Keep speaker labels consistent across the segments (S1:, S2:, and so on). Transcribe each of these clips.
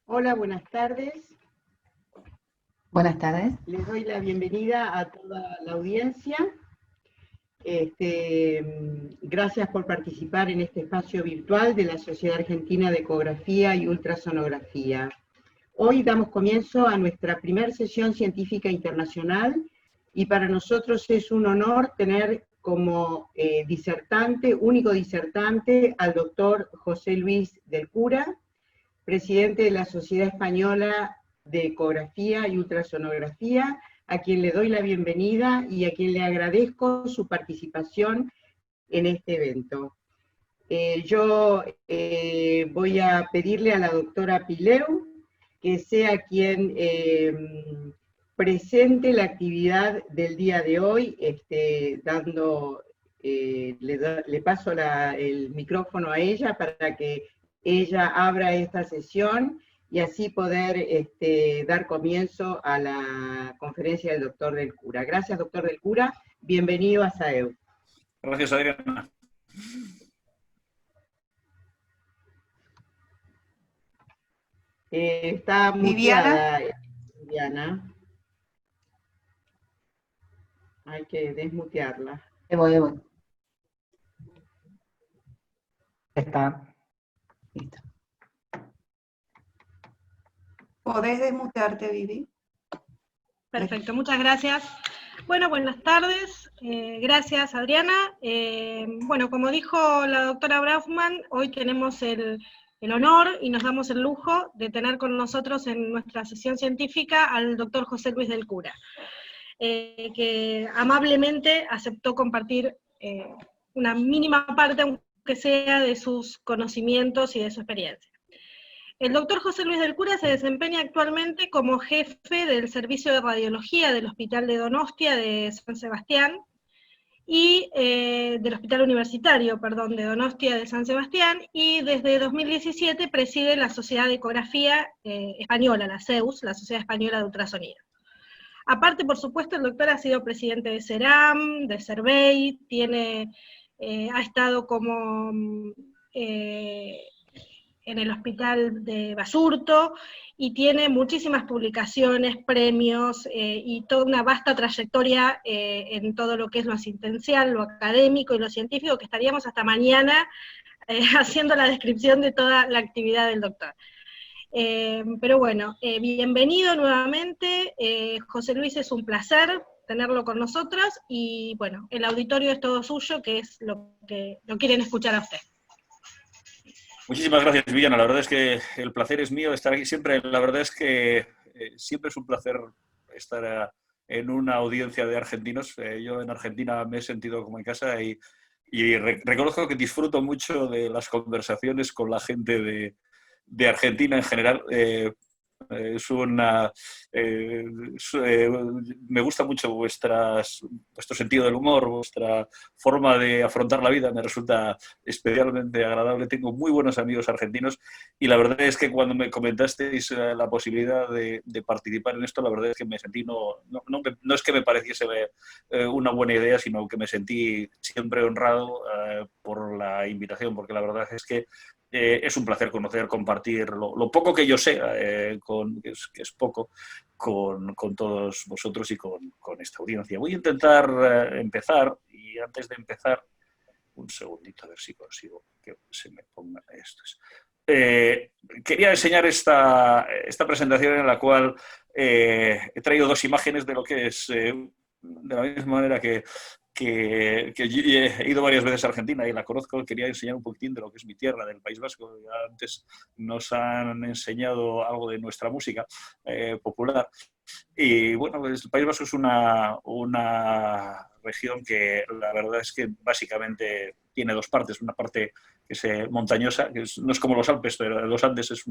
S1: Hola, buenas tardes.
S2: Buenas tardes.
S1: Les doy la bienvenida a toda la audiencia. Gracias por participar en este espacio virtual de la Sociedad Argentina de Ecografía y Ultrasonografía. Hoy damos comienzo a nuestra primera sesión científica internacional y para nosotros es un honor tener como único disertante, al doctor José Luis del Cura, presidente de la Sociedad Española de Ecografía y Ultrasonografía, a quien le doy la bienvenida y a quien le agradezco su participación en este evento. Yo voy a pedirle a la doctora Pileu que sea quien presente la actividad del día de hoy, le paso el micrófono a ella para que ella abra esta sesión y así poder dar comienzo a la conferencia del doctor del Cura. Gracias, doctor del Cura. Bienvenido a SAEU.
S3: Gracias, Adriana.
S1: Está muteada, Viviana. Hay que desmutearla.
S2: Voy. Está. Listo.
S4: ¿Podés desmutearte, Vivi?
S5: Perfecto, muchas gracias. Bueno, buenas tardes. Gracias, Adriana. Bueno, como dijo la doctora Braufman, hoy tenemos el honor y nos damos el lujo de tener con nosotros en nuestra sesión científica al doctor José Luis del Cura, que amablemente aceptó compartir una mínima parte, aunque sea, de sus conocimientos y de su experiencia. El doctor José Luis del Cura se desempeña actualmente como jefe del servicio de radiología del Hospital de Donostia de San Sebastián, y del Hospital Universitario, perdón, de Donostia de San Sebastián, y desde 2017 preside la Sociedad de Ecografía Española, la SEUS, la Sociedad Española de Ultrasonido. Aparte, por supuesto, el doctor ha sido presidente de CERAM, de CERVEI, ha estado como en el hospital de Basurto, y tiene muchísimas publicaciones, premios, y toda una vasta trayectoria en todo lo que es lo asistencial, lo académico y lo científico, que estaríamos hasta mañana haciendo la descripción de toda la actividad del doctor. Pero bueno, bienvenido nuevamente, José Luis, es un placer tenerlo con nosotros, y bueno, el auditorio es todo suyo, que es lo que lo quieren escuchar a usted.
S3: Muchísimas gracias, Viviana. La verdad es que el placer es mío estar aquí siempre. La verdad es que siempre es un placer estar en una audiencia de argentinos. Yo en Argentina me he sentido como en casa y reconozco que disfruto mucho de las conversaciones con la gente de Argentina en general. Me gusta mucho vuestro sentido del humor, vuestra forma de afrontar la vida, me resulta especialmente agradable. Tengo muy buenos amigos argentinos y la verdad es que cuando me comentasteis la posibilidad de participar en esto, la verdad es que me sentí, no es que me pareciese una buena idea, sino que me sentí siempre honrado por la invitación, porque la verdad es que es un placer conocer, compartir lo poco que yo sé, que es poco, con todos vosotros y con esta audiencia. Voy a intentar empezar, y antes de empezar, un segundito a ver si consigo que se me ponga esto. quería enseñar esta presentación en la cual he traído dos imágenes de lo que es, de la misma manera que he ido varias veces a Argentina y la conozco, quería enseñar un poquitín de lo que es mi tierra, del País Vasco. Ya antes nos han enseñado algo de nuestra música popular. Y bueno, pues el País Vasco es una región que la verdad es que básicamente tiene dos partes. Una parte que es montañosa, que no es como los Alpes, pero los Andes es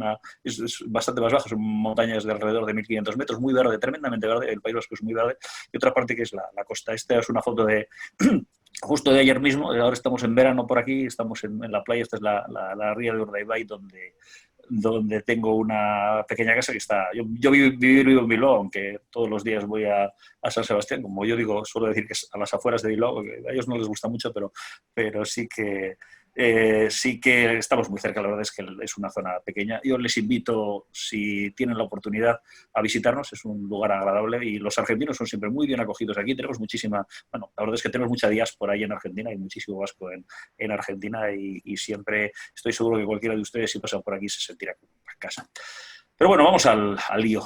S3: bastante más bajo, son montañas de alrededor de 1500 metros, muy verde, tremendamente verde, el País Vasco es muy verde, y otra parte que es la costa. Esta es una foto de justo de ayer mismo, ahora estamos en verano por aquí, estamos en la playa, esta es la ría de Urdaibai, donde tengo una pequeña casa que está... Yo vivo en Bilbao, aunque todos los días voy a San Sebastián, como yo digo, suelo decir que es a las afueras de Bilbao, porque a ellos no les gusta mucho, pero sí que estamos muy cerca. La verdad es que es una zona pequeña. Yo les invito, si tienen la oportunidad, a visitarnos. Es un lugar agradable y los argentinos son siempre muy bien acogidos aquí. Tenemos muchísima... Bueno, la verdad es que tenemos mucha diáspora ahí en Argentina, hay muchísimo vasco en Argentina y siempre estoy seguro que cualquiera de ustedes, si pasan por aquí, se sentirá como en casa. Pero bueno, vamos al lío.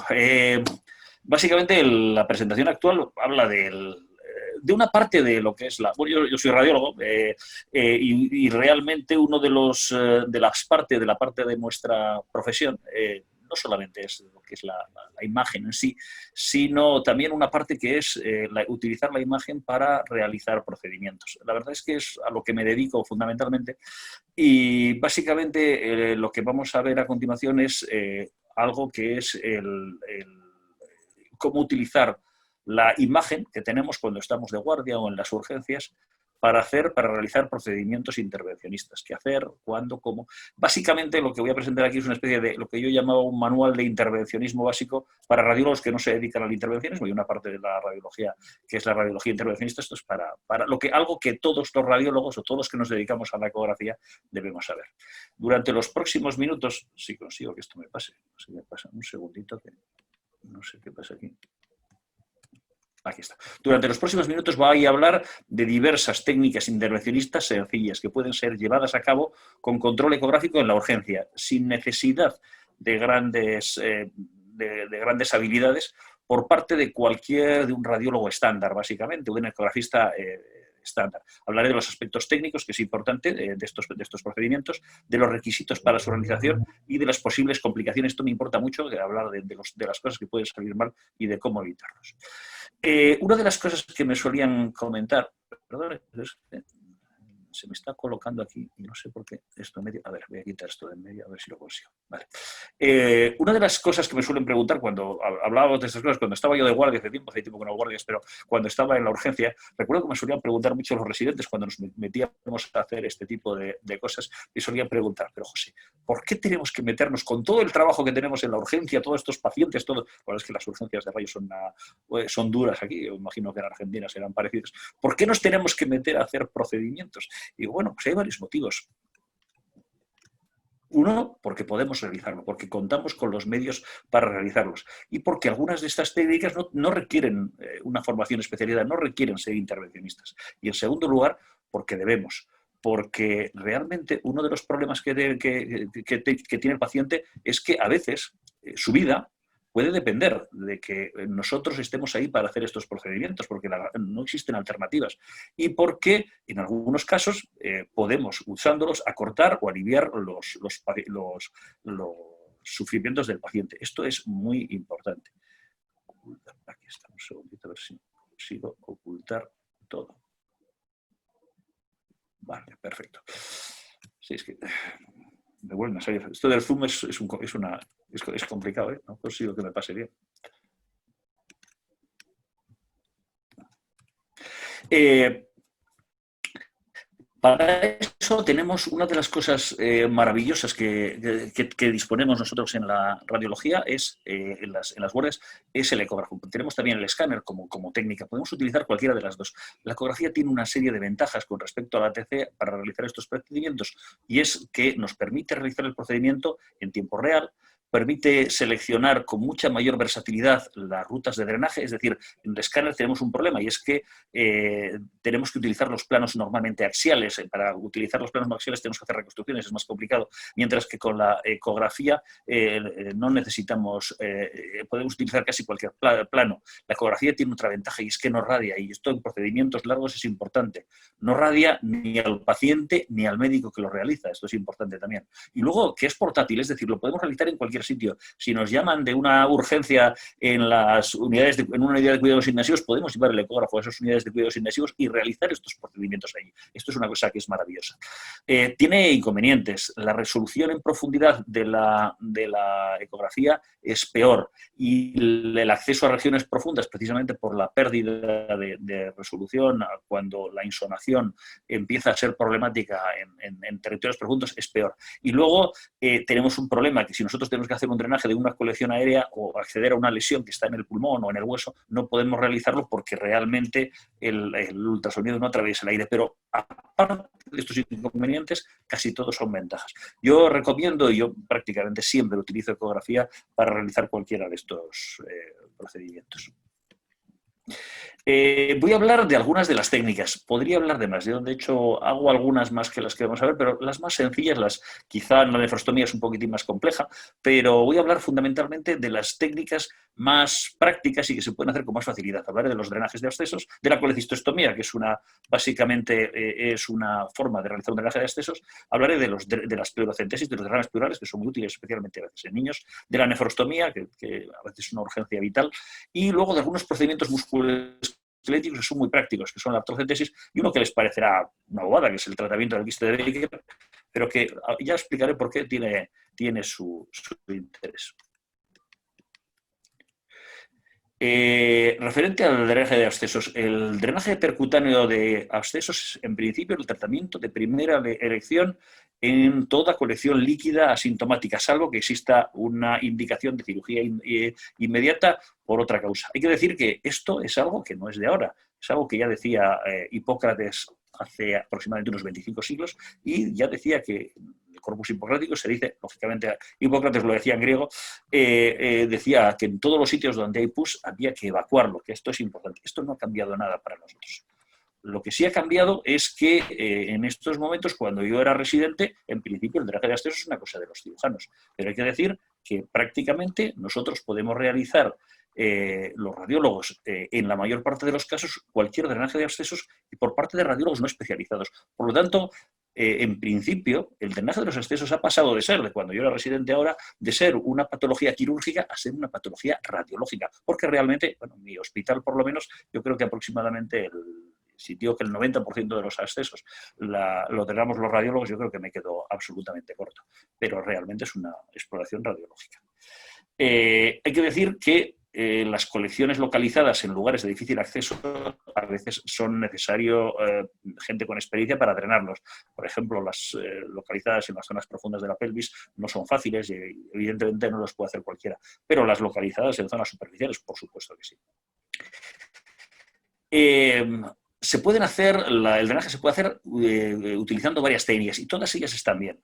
S3: Básicamente la presentación actual habla de una parte de lo que es bueno, yo soy radiólogo y realmente uno de la parte de nuestra profesión no solamente es lo que es la imagen en sí, sino también una parte que es utilizar la imagen para realizar procedimientos. La verdad es que es a lo que me dedico fundamentalmente y básicamente lo que vamos a ver a continuación es algo que es cómo utilizar la imagen que tenemos cuando estamos de guardia o en las urgencias para realizar procedimientos intervencionistas. ¿Qué hacer? ¿Cuándo? ¿Cómo? Básicamente lo que voy a presentar aquí es una especie de lo que yo llamaba un manual de intervencionismo básico para radiólogos que no se dedican al intervencionismo. Hay una parte de la radiología que es la radiología intervencionista. Esto es algo que todos los radiólogos o todos los que nos dedicamos a la ecografía debemos saber. Durante los próximos minutos, si consigo que esto me pase, si me pasa un segundito, que no sé qué pasa aquí. Aquí está. Durante los próximos minutos voy a hablar de diversas técnicas intervencionistas sencillas que pueden ser llevadas a cabo con control ecográfico en la urgencia, sin necesidad de grandes habilidades por parte de un radiólogo estándar, básicamente, un ecografista estándar. Hablaré de los aspectos técnicos, que es importante, de estos procedimientos, de los requisitos para su realización y de las posibles complicaciones. Esto me importa mucho, hablar de las cosas que pueden salir mal y de cómo evitarlos. Una de las cosas que me solían comentar, perdón, se me está colocando aquí y no sé por qué esto en medio. A ver, voy a quitar esto de en medio a ver si lo consigo. Vale. Una de las cosas que me suelen preguntar cuando hablábamos de estas cosas, cuando estaba yo de guardia hace tiempo que no hago guardias, pero cuando estaba en la urgencia, recuerdo que me solían preguntar mucho los residentes cuando nos metíamos a hacer este tipo de cosas, me solían preguntar, pero José, ¿por qué tenemos que meternos con todo el trabajo que tenemos en la urgencia, todos estos pacientes, todo? Bueno, es que las urgencias de rayos son duras aquí, yo imagino que en Argentina serán parecidas. ¿Por qué nos tenemos que meter a hacer procedimientos? Y bueno, pues hay varios motivos. Uno, porque podemos realizarlo, porque contamos con los medios para realizarlos y porque algunas de estas técnicas no requieren una formación especializada, no requieren ser intervencionistas. Y en segundo lugar, porque debemos. Porque realmente uno de los problemas que tiene el paciente es que a veces su vida puede depender de que nosotros estemos ahí para hacer estos procedimientos, porque no existen alternativas y porque en algunos casos podemos, usándolos, acortar o aliviar los sufrimientos del paciente. Esto es muy importante. Aquí está, un segundito, a ver si consigo ocultar todo. Vale, perfecto. Sí, es que me vuelven a salir. Esto del Zoom es complicado, ¿eh? No consigo que me pase bien. Para eso tenemos una de las cosas maravillosas que disponemos nosotros en la radiología, en las guardias, es el ecógrafo. Tenemos también el escáner como técnica. Podemos utilizar cualquiera de las dos. La ecografía tiene una serie de ventajas con respecto a la ATC para realizar estos procedimientos y es que nos permite realizar el procedimiento en tiempo real, permite seleccionar con mucha mayor versatilidad las rutas de drenaje. Es decir, en el escáner tenemos un problema y es que tenemos que utilizar los planos normalmente axiales. Para utilizar los planos axiales tenemos que hacer reconstrucciones, es más complicado, mientras que con la ecografía no necesitamos, podemos utilizar casi cualquier plano. La ecografía tiene otra ventaja y es que no radia, y esto en procedimientos largos es importante. No radia ni al paciente ni al médico que lo realiza, esto es importante también. Y luego que es portátil, es decir, lo podemos realizar en cualquier sitio. Si nos llaman de una urgencia en las unidades en una unidad de cuidados intensivos, podemos llevar el ecógrafo a esas unidades de cuidados intensivos y realizar estos procedimientos ahí. Esto es una cosa que es maravillosa. Tiene inconvenientes. La resolución en profundidad de la ecografía es peor y el acceso a regiones profundas, precisamente por la pérdida de resolución cuando la insonación empieza a ser problemática en territorios profundos, es peor. Y luego tenemos un problema que si nosotros tenemos que hacer un drenaje de una colección aérea o acceder a una lesión que está en el pulmón o en el hueso, no podemos realizarlo porque realmente el ultrasonido no atraviesa el aire. Pero aparte de estos inconvenientes, casi todos son ventajas. Yo recomiendo, y yo prácticamente siempre utilizo ecografía para realizar cualquiera de estos procedimientos. Voy a hablar de algunas de las técnicas. Podría hablar de más. Yo, de hecho, hago algunas más que las que vamos a ver, pero las más sencillas, quizá la nefrostomía es un poquitín más compleja, pero voy a hablar fundamentalmente de las técnicas más prácticas y que se pueden hacer con más facilidad. Hablaré de los drenajes de abscesos, de la colecistostomía, que es básicamente es una forma de realizar un drenaje de abscesos. Hablaré de las pleurocentesis, de los derrames pleurales, que son muy útiles, especialmente a veces en niños, de la nefrostomía, que a veces es una urgencia vital, y luego de algunos procedimientos musculoesqueléticos que son muy prácticos, que son la artrocentesis, y uno que les parecerá una bobada, que es el tratamiento del quiste de Baker, pero que ya explicaré por qué tiene su interés. Referente al drenaje de abscesos, el drenaje percutáneo de abscesos es en principio el tratamiento de primera elección en toda colección líquida asintomática, salvo que exista una indicación de cirugía inmediata por otra causa. Hay que decir que esto es algo que no es de ahora, es algo que ya decía Hipócrates hace aproximadamente unos 25 siglos y ya decía que el corpus hipocrático se dice, lógicamente Hipócrates lo decía en griego, decía que en todos los sitios donde hay pus había que evacuarlo, que esto es importante. Esto no ha cambiado nada para nosotros. Lo que sí ha cambiado es que en estos momentos, cuando yo era residente, en principio el drenaje de abscesos es una cosa de los cirujanos. Pero hay que decir que prácticamente nosotros podemos realizar, los radiólogos, en la mayor parte de los casos, cualquier drenaje de abscesos y por parte de radiólogos no especializados. Por lo tanto, en principio, el drenaje de los abscesos ha pasado de ser, de cuando yo era residente ahora, de ser una patología quirúrgica a ser una patología radiológica. Porque realmente, bueno, en mi hospital por lo menos, yo creo que aproximadamente si digo que el 90% de los abscesos lo tengamos los radiólogos, yo creo que me quedo absolutamente corto. Pero realmente es una exploración radiológica. Hay que decir que las colecciones localizadas en lugares de difícil acceso a veces son necesario gente con experiencia para drenarlos. Por ejemplo, las localizadas en las zonas profundas de la pelvis no son fáciles y evidentemente no los puede hacer cualquiera. Pero las localizadas en zonas superficiales, por supuesto que sí. Se pueden hacer, el drenaje se puede hacer utilizando varias técnicas y todas ellas están bien.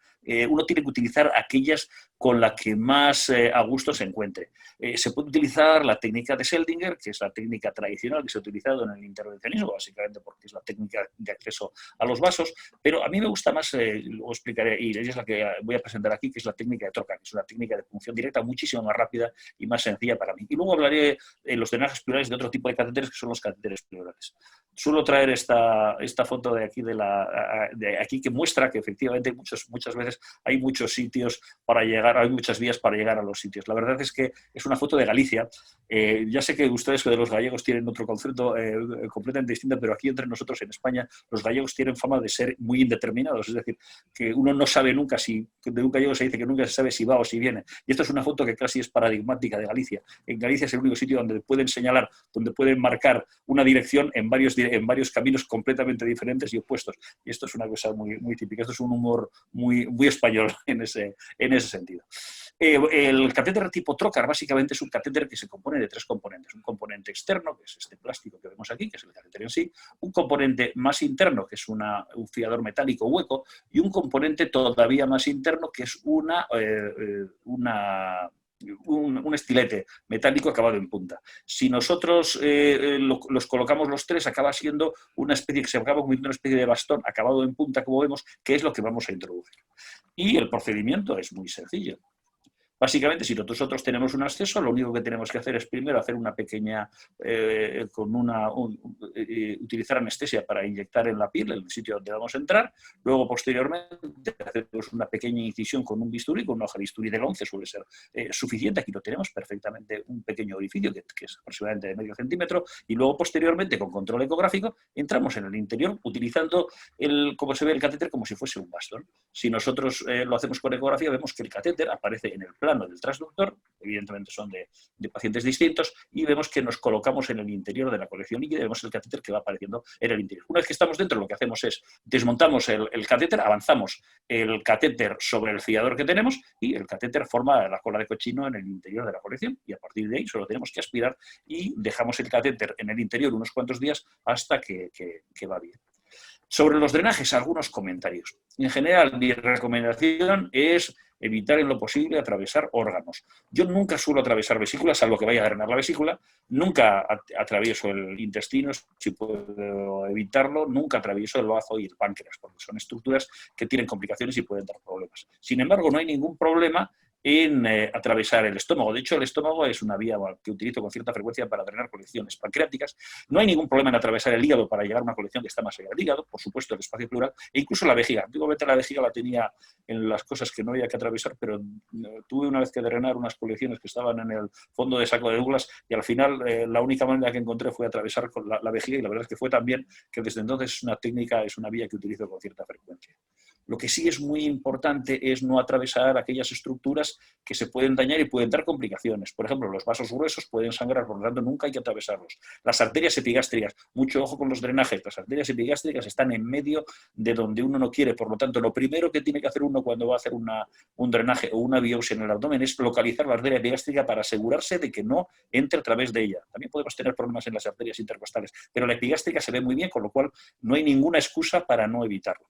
S3: Uno tiene que utilizar aquellas con las que más a gusto se encuentre. Se puede utilizar la técnica de Seldinger, que es la técnica tradicional que se ha utilizado en el intervencionismo, básicamente porque es la técnica de acceso a los vasos, pero a mí me gusta más, luego explicaré, y es la que voy a presentar aquí, que es la técnica de Troca, que es una técnica de punción directa muchísimo más rápida y más sencilla para mí. Y luego hablaré en los drenajes pleurales de otro tipo de catéteres, que son los catéteres pleurales. Suelo traer esta foto de aquí, que muestra que efectivamente muchas veces hay muchos sitios para llegar, hay muchas vías para llegar a los sitios. La verdad es que es una foto de Galicia. Ya sé que ustedes de los gallegos tienen otro concepto completamente distinto, pero aquí entre nosotros en España los gallegos tienen fama de ser muy indeterminados, es decir, que uno no sabe nunca de un gallego se dice que nunca se sabe si va o si viene. Y esto es una foto que casi es paradigmática de Galicia. En Galicia es el único sitio donde pueden señalar, donde pueden marcar una dirección en varios caminos completamente diferentes y opuestos. Y esto es una cosa muy, muy típica. Esto es un humor muy, muy español en ese sentido. El catéter tipo trocar básicamente es un catéter que se compone de 3 componentes. Un componente externo, que es este plástico que vemos aquí, que es el catéter en sí. Un componente más interno, que es un fiador metálico hueco. Y un componente todavía más interno, que es un estilete metálico acabado en punta. Si nosotros los colocamos los 3, acaba siendo una especie que se acaba convirtiendo en una especie de bastón acabado en punta, como vemos, que es lo que vamos a introducir. Y el procedimiento es muy sencillo. Básicamente, si nosotros tenemos un acceso, lo único que tenemos que hacer es primero hacer una pequeña, utilizar anestesia para inyectar en la piel, en el sitio donde vamos a entrar. Luego, posteriormente, hacemos una pequeña incisión con un bisturí, con una hoja de bisturí de 11 suele ser suficiente. Aquí lo tenemos perfectamente, un pequeño orificio que es aproximadamente de medio centímetro. Y luego, posteriormente, con control ecográfico, entramos en el interior utilizando, como se ve el catéter, como si fuese un bastón. Si nosotros lo hacemos con ecografía, vemos que el catéter aparece en el plano del transductor, evidentemente son de pacientes distintos, y vemos que nos colocamos en el interior de la colección líquida y vemos el catéter que va apareciendo en el interior. Una vez que estamos dentro, lo que hacemos es desmontamos el catéter, avanzamos el catéter sobre el fiador que tenemos y el catéter forma la cola de cochino en el interior de la colección, y a partir de ahí solo tenemos que aspirar y dejamos el catéter en el interior unos cuantos días hasta que va bien. Sobre los drenajes, algunos comentarios. En general, mi recomendación es evitar en lo posible atravesar órganos. Yo nunca suelo atravesar vesículas, salvo que vaya a drenar la vesícula, nunca atravieso el intestino, si puedo evitarlo, nunca atravieso el bazo y el páncreas, porque son estructuras que tienen complicaciones y pueden dar problemas. Sin embargo, no hay ningún problema en atravesar el estómago. De hecho, el estómago es una vía que utilizo con cierta frecuencia para drenar colecciones pancreáticas. No hay ningún problema en atravesar el hígado para llegar a una colección que está más allá del hígado, por supuesto el espacio pleural, e incluso la vejiga. Antiguamente la vejiga la tenía en las cosas que no había que atravesar, pero tuve una vez que drenar unas colecciones que estaban en el fondo de saco de Douglas y al final la única manera que encontré fue atravesar con la vejiga, y la verdad es que fue tan bien que desde entonces es una técnica, es una vía que utilizo con cierta frecuencia. Lo que sí es muy importante es no atravesar aquellas estructuras que se pueden dañar y pueden dar complicaciones. Por ejemplo, los vasos gruesos pueden sangrar, por lo tanto nunca hay que atravesarlos. Las arterias epigástricas, mucho ojo con los drenajes. Las arterias epigástricas están en medio de donde uno no quiere. Por lo tanto, lo primero que tiene que hacer uno cuando va a hacer un drenaje o una biopsia en el abdomen es localizar la arteria epigástrica para asegurarse de que no entre a través de ella. También podemos tener problemas en las arterias intercostales, pero la epigástrica se ve muy bien, con lo cual no hay ninguna excusa para no evitarlo.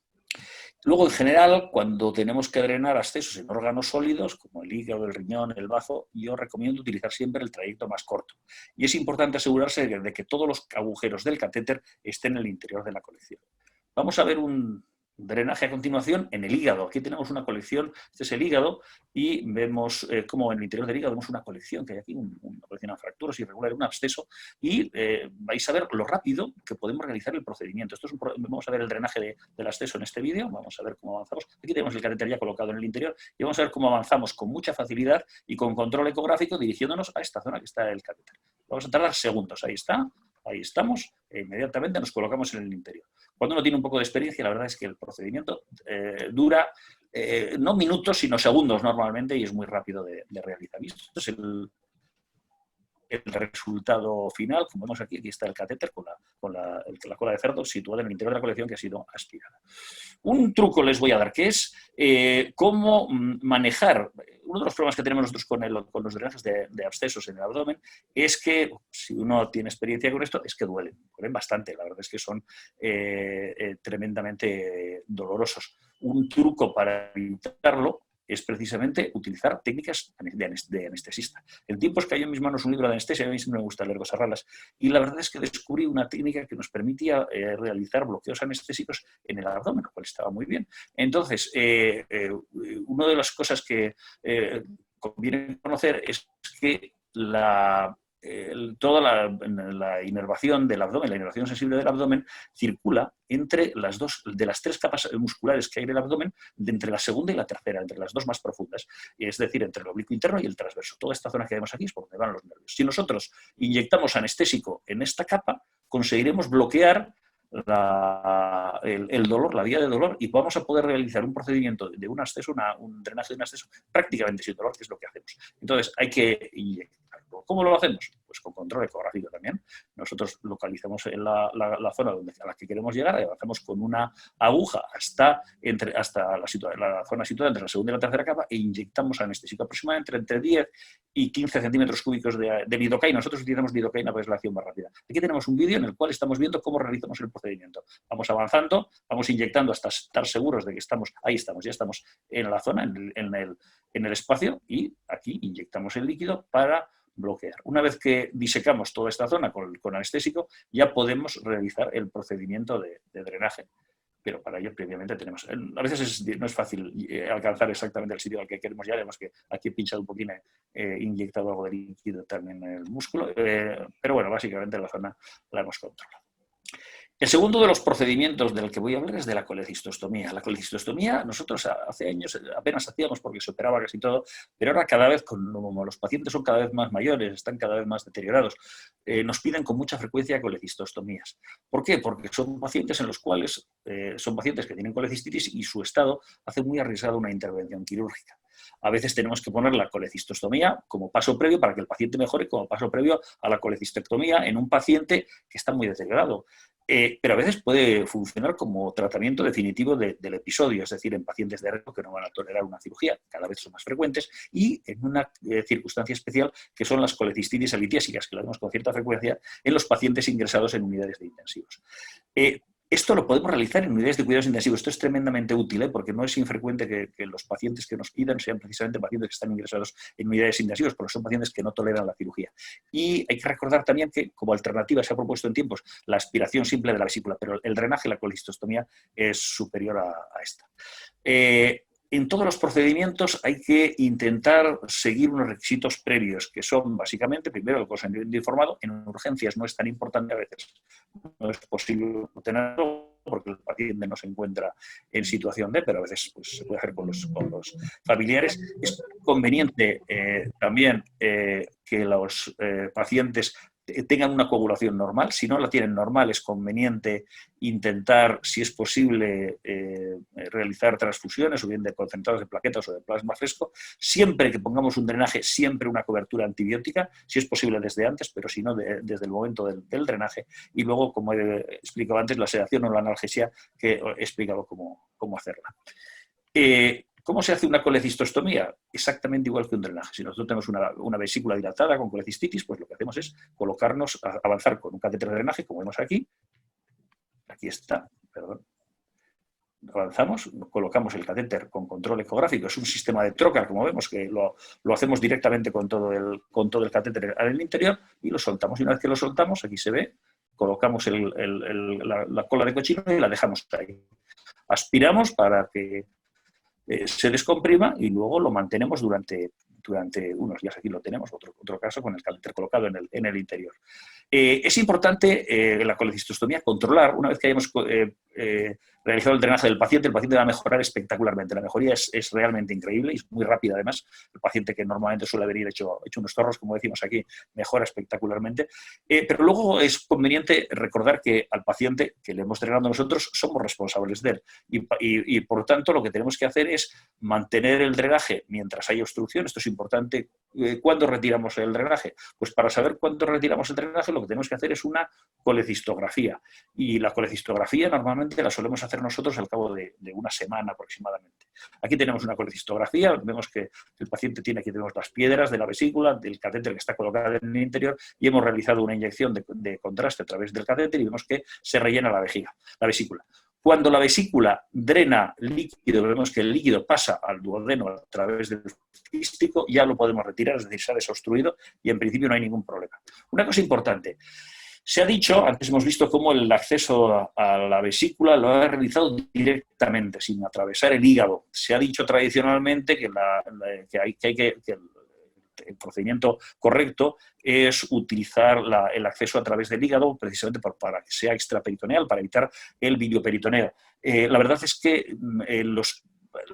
S3: Luego, en general, cuando tenemos que drenar accesos en órganos sólidos, como el hígado, el riñón, el bazo, yo recomiendo utilizar siempre el trayecto más corto. Y es importante asegurarse de que todos los agujeros del catéter estén en el interior de la colección. Vamos a ver un drenaje a continuación en el hígado. Aquí tenemos una colección, este es el hígado, y vemos cómo en el interior del hígado vemos una colección, que hay aquí una colección de fracturas irregulares, un absceso, y vais a ver lo rápido que podemos realizar el procedimiento. Esto es vamos a ver el drenaje del absceso en este vídeo, vamos a ver cómo avanzamos. Aquí tenemos el catéter ya colocado en el interior, y vamos a ver cómo avanzamos con mucha facilidad y con control ecográfico dirigiéndonos a esta zona que está el catéter. Vamos a tardar segundos, ahí está. Ahí estamos, e inmediatamente nos colocamos en el interior. Cuando uno tiene un poco de experiencia, la verdad es que el procedimiento dura no minutos, sino segundos normalmente, y es muy rápido de realizar. Y esto es el resultado final. Como vemos aquí está el catéter con la cola de cerdo situada en el interior de la colección que ha sido aspirada. Un truco les voy a dar, que es cómo manejar. Uno de los problemas que tenemos nosotros con los drenajes de abscesos en el abdomen es que, si uno tiene experiencia con esto, es que duelen bastante. La verdad es que son tremendamente dolorosos. Un truco para evitarlo es precisamente utilizar técnicas de anestesista. En tiempos que hay en mis manos un libro de anestesia, a mí siempre me gusta leer cosas raras, y la verdad es que descubrí una técnica que nos permitía realizar bloqueos anestésicos en el abdomen, lo cual estaba muy bien. Entonces, una de las cosas que conviene conocer es que toda la inervación del abdomen, la inervación sensible del abdomen, circula entre las tres capas musculares que hay en el abdomen, entre la segunda y la tercera, entre las dos más profundas, es decir, entre el oblicuo interno y el transverso. Toda esta zona que vemos aquí es por donde van los nervios. Si nosotros inyectamos anestésico en esta capa, conseguiremos bloquear el dolor, la vía de dolor, y vamos a poder realizar un procedimiento de un acceso, un drenaje de un acceso prácticamente sin dolor, que es lo que hacemos. Entonces hay que inyectarlo. ¿Cómo lo hacemos? Pues con control ecográfico también. Nosotros localizamos en la zona a la que queremos llegar y avanzamos con una aguja hasta la zona situada entre la segunda y la tercera capa e inyectamos anestésico aproximadamente entre 10 y 15 centímetros cúbicos de lidocaína. Nosotros utilizamos lidocaína para la acción más rápida. Aquí tenemos un vídeo en el cual estamos viendo cómo realizamos el procedimiento. Vamos avanzando, vamos inyectando hasta estar seguros de que ya estamos en la zona, en el espacio, y aquí inyectamos el líquido para bloquear. Una vez que disecamos toda esta zona con anestésico, ya podemos realizar el procedimiento de drenaje. Pero para ello previamente tenemos... A veces no es fácil alcanzar exactamente el sitio al que queremos llegar, además que aquí he pinchado un poquín, he inyectado algo de líquido también en el músculo, pero bueno, básicamente la zona la hemos controlado. El segundo de los procedimientos del que voy a hablar es de la colecistostomía. La colecistostomía nosotros hace años apenas hacíamos porque se operaba casi todo, pero ahora cada vez, como los pacientes son cada vez más mayores, están cada vez más deteriorados, nos piden con mucha frecuencia colecistostomías. ¿Por qué? Porque son pacientes en los cuales son pacientes que tienen colecistitis y su estado hace muy arriesgado una intervención quirúrgica. A veces tenemos que poner la colecistostomía como paso previo para que el paciente mejore, como paso previo a la colecistectomía en un paciente que está muy deteriorado. Pero a veces puede funcionar como tratamiento definitivo del episodio, es decir, en pacientes de riesgo que no van a tolerar una cirugía, cada vez son más frecuentes, y en una circunstancia especial que son las colecistitis elitiésicas, que las vemos con cierta frecuencia en los pacientes ingresados en unidades de intensivos. Esto lo podemos realizar en unidades de cuidados intensivos. Esto es tremendamente útil, porque no es infrecuente que los pacientes que nos pidan sean precisamente pacientes que están ingresados en unidades intensivas, porque son pacientes que no toleran la cirugía. Y hay que recordar también que, como alternativa, se ha propuesto en tiempos la aspiración simple de la vesícula, pero el drenaje, la colecistostomía, es superior a esta. En todos los procedimientos hay que intentar seguir unos requisitos previos, que son básicamente, primero, el consentimiento informado. En urgencias no es tan importante, a veces no es posible tenerlo porque el paciente no se encuentra en situación de, pero a veces pues, se puede hacer con los familiares. Es conveniente también que los pacientes tengan una coagulación normal. Si no la tienen normal, es conveniente intentar, si es posible, realizar transfusiones, o bien de concentrados de plaquetas o de plasma fresco. Siempre que pongamos un drenaje, siempre una cobertura antibiótica, si es posible desde antes, pero si no, desde el momento del drenaje. Y luego, como he explicado antes, la sedación o la analgesia, que he explicado cómo hacerla. ¿Cómo se hace una colecistostomía? Exactamente igual que un drenaje. Si nosotros tenemos una vesícula dilatada con colecistitis, pues lo que hacemos es avanzar con un catéter de drenaje, como vemos aquí. Aquí está, perdón. Avanzamos, colocamos el catéter con control ecográfico. Es un sistema de trocar, como vemos, que lo hacemos directamente con todo el catéter en el interior y lo soltamos. Y una vez que lo soltamos, aquí se ve, colocamos la cola de cochino y la dejamos ahí. Aspiramos para que se descomprima y luego lo mantenemos durante unos días. Aquí lo tenemos, otro caso con el catéter colocado en el interior. Es importante la colecistostomía controlar, una vez que hayamos realizado el drenaje del paciente, el paciente va a mejorar espectacularmente. La mejoría es realmente increíble y es muy rápida además. El paciente que normalmente suele venir hecho unos torros, como decimos aquí, mejora espectacularmente. Pero luego es conveniente recordar que al paciente que le hemos drenado nosotros somos responsables de él. Y por tanto lo que tenemos que hacer es mantener el drenaje mientras hay obstrucción. Esto es importante. ¿Cuándo retiramos el drenaje? Pues para saber cuándo retiramos el drenaje lo que tenemos que hacer es una colecistografía. Y la colecistografía normalmente la solemos hacer nosotros al cabo de una semana aproximadamente. Aquí tenemos una colecistografía, vemos que el paciente aquí tenemos las piedras de la vesícula, del catéter que está colocado en el interior y hemos realizado una inyección de contraste a través del catéter y vemos que se rellena la vesícula. Cuando la vesícula drena líquido, vemos que el líquido pasa al duodeno a través del cístico, ya lo podemos retirar, es decir, se ha desobstruido y en principio no hay ningún problema. Una cosa importante, se ha dicho, antes hemos visto cómo el acceso a la vesícula lo ha realizado directamente, sin atravesar el hígado. Se ha dicho tradicionalmente que el procedimiento correcto es utilizar el acceso a través del hígado precisamente para que sea extraperitoneal, para evitar el bilioperitoneo. La verdad es que